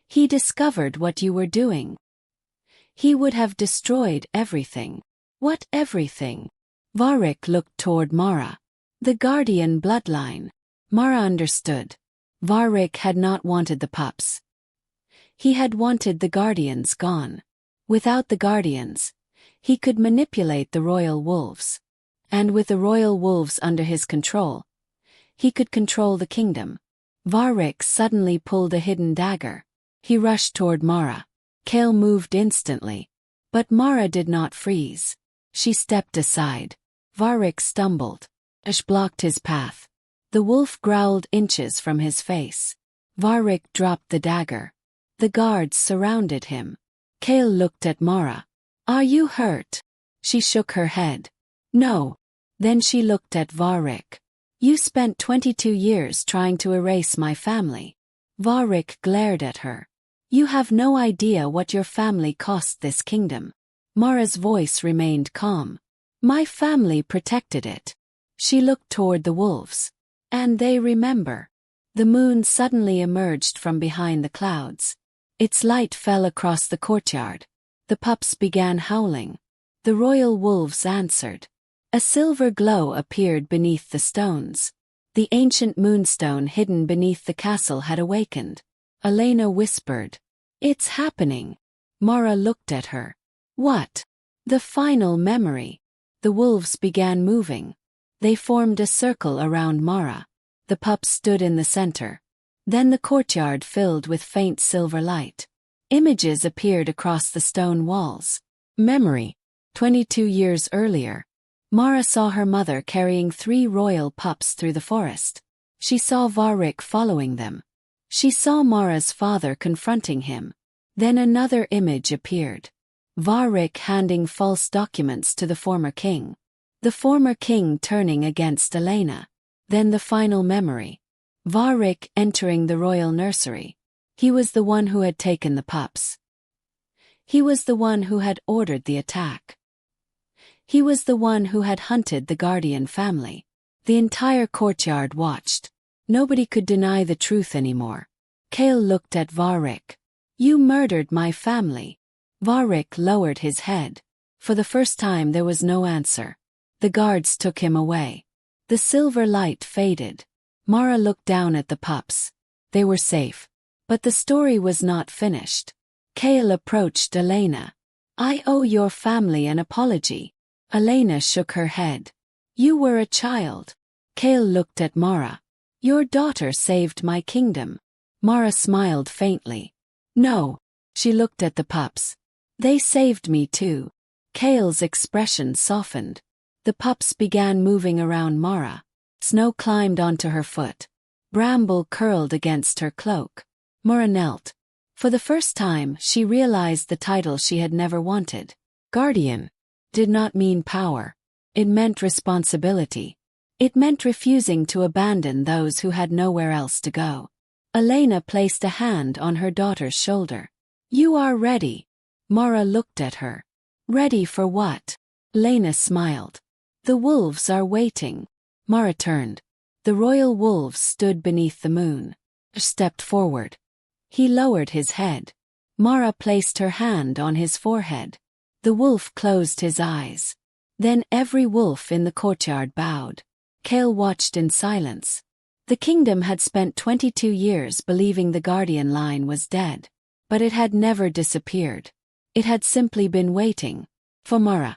He discovered what you were doing. He would have destroyed everything. What everything? Varric looked toward Mara. The guardian bloodline. Mara understood. Varric had not wanted the pups. He had wanted the guardians gone. Without the guardians, he could manipulate the royal wolves. And with the royal wolves under his control, he could control the kingdom. Varric suddenly pulled a hidden dagger. He rushed toward Mara. Kael moved instantly. But Mara did not freeze. She stepped aside. Varric stumbled. Ash blocked his path. The wolf growled inches from his face. Varric dropped the dagger. The guards surrounded him. Kael looked at Mara. Are you hurt? She shook her head. No. Then she looked at Varric. You spent 22 years trying to erase my family. Varric glared at her. You have no idea what your family cost this kingdom. Mara's voice remained calm. My family protected it. She looked toward the wolves. And they remember. The moon suddenly emerged from behind the clouds. Its light fell across the courtyard. The pups began howling. The royal wolves answered. A silver glow appeared beneath the stones. The ancient Moonstone hidden beneath the castle had awakened. Elena whispered. It's happening. Mara looked at her. What? The final memory. The wolves began moving. They formed a circle around Mara. The pups stood in the center. Then the courtyard filled with faint silver light. Images appeared across the stone walls. Memory. 22 years earlier, Mara saw her mother carrying 3 royal pups through the forest. She saw Varric following them. She saw Mara's father confronting him. Then another image appeared. Varric handing false documents to the former king. The former king turning against Elena. Then the final memory. Varric entering the royal nursery. He was the one who had taken the pups. He was the one who had ordered the attack. He was the one who had hunted the Guardian family. The entire courtyard watched. Nobody could deny the truth anymore. Kael looked at Varric. You murdered my family. Varric lowered his head. For the first time there was no answer. The guards took him away. The silver light faded. Mara looked down at the pups. They were safe. But the story was not finished. Kael approached Elena. I owe your family an apology. Elena shook her head. You were a child. Kael looked at Mara. Your daughter saved my kingdom. Mara smiled faintly. No. She looked at the pups. They saved me too. Kael's expression softened. The pups began moving around Mara. Snow climbed onto her foot. Bramble curled against her cloak. Mara knelt. For the first time, she realized the title she had never wanted. Guardian did not mean power. It meant responsibility. It meant refusing to abandon those who had nowhere else to go. Elena placed a hand on her daughter's shoulder. You are ready. Mara looked at her. Ready for what? Elena smiled. The wolves are waiting. Mara turned. The royal wolves stood beneath the moon. Stepped forward. He lowered his head. Mara placed her hand on his forehead. The wolf closed his eyes. Then every wolf in the courtyard bowed. Kael watched in silence. The kingdom had spent 22 years believing the Guardian line was dead. But it had never disappeared. It had simply been waiting. For Mara.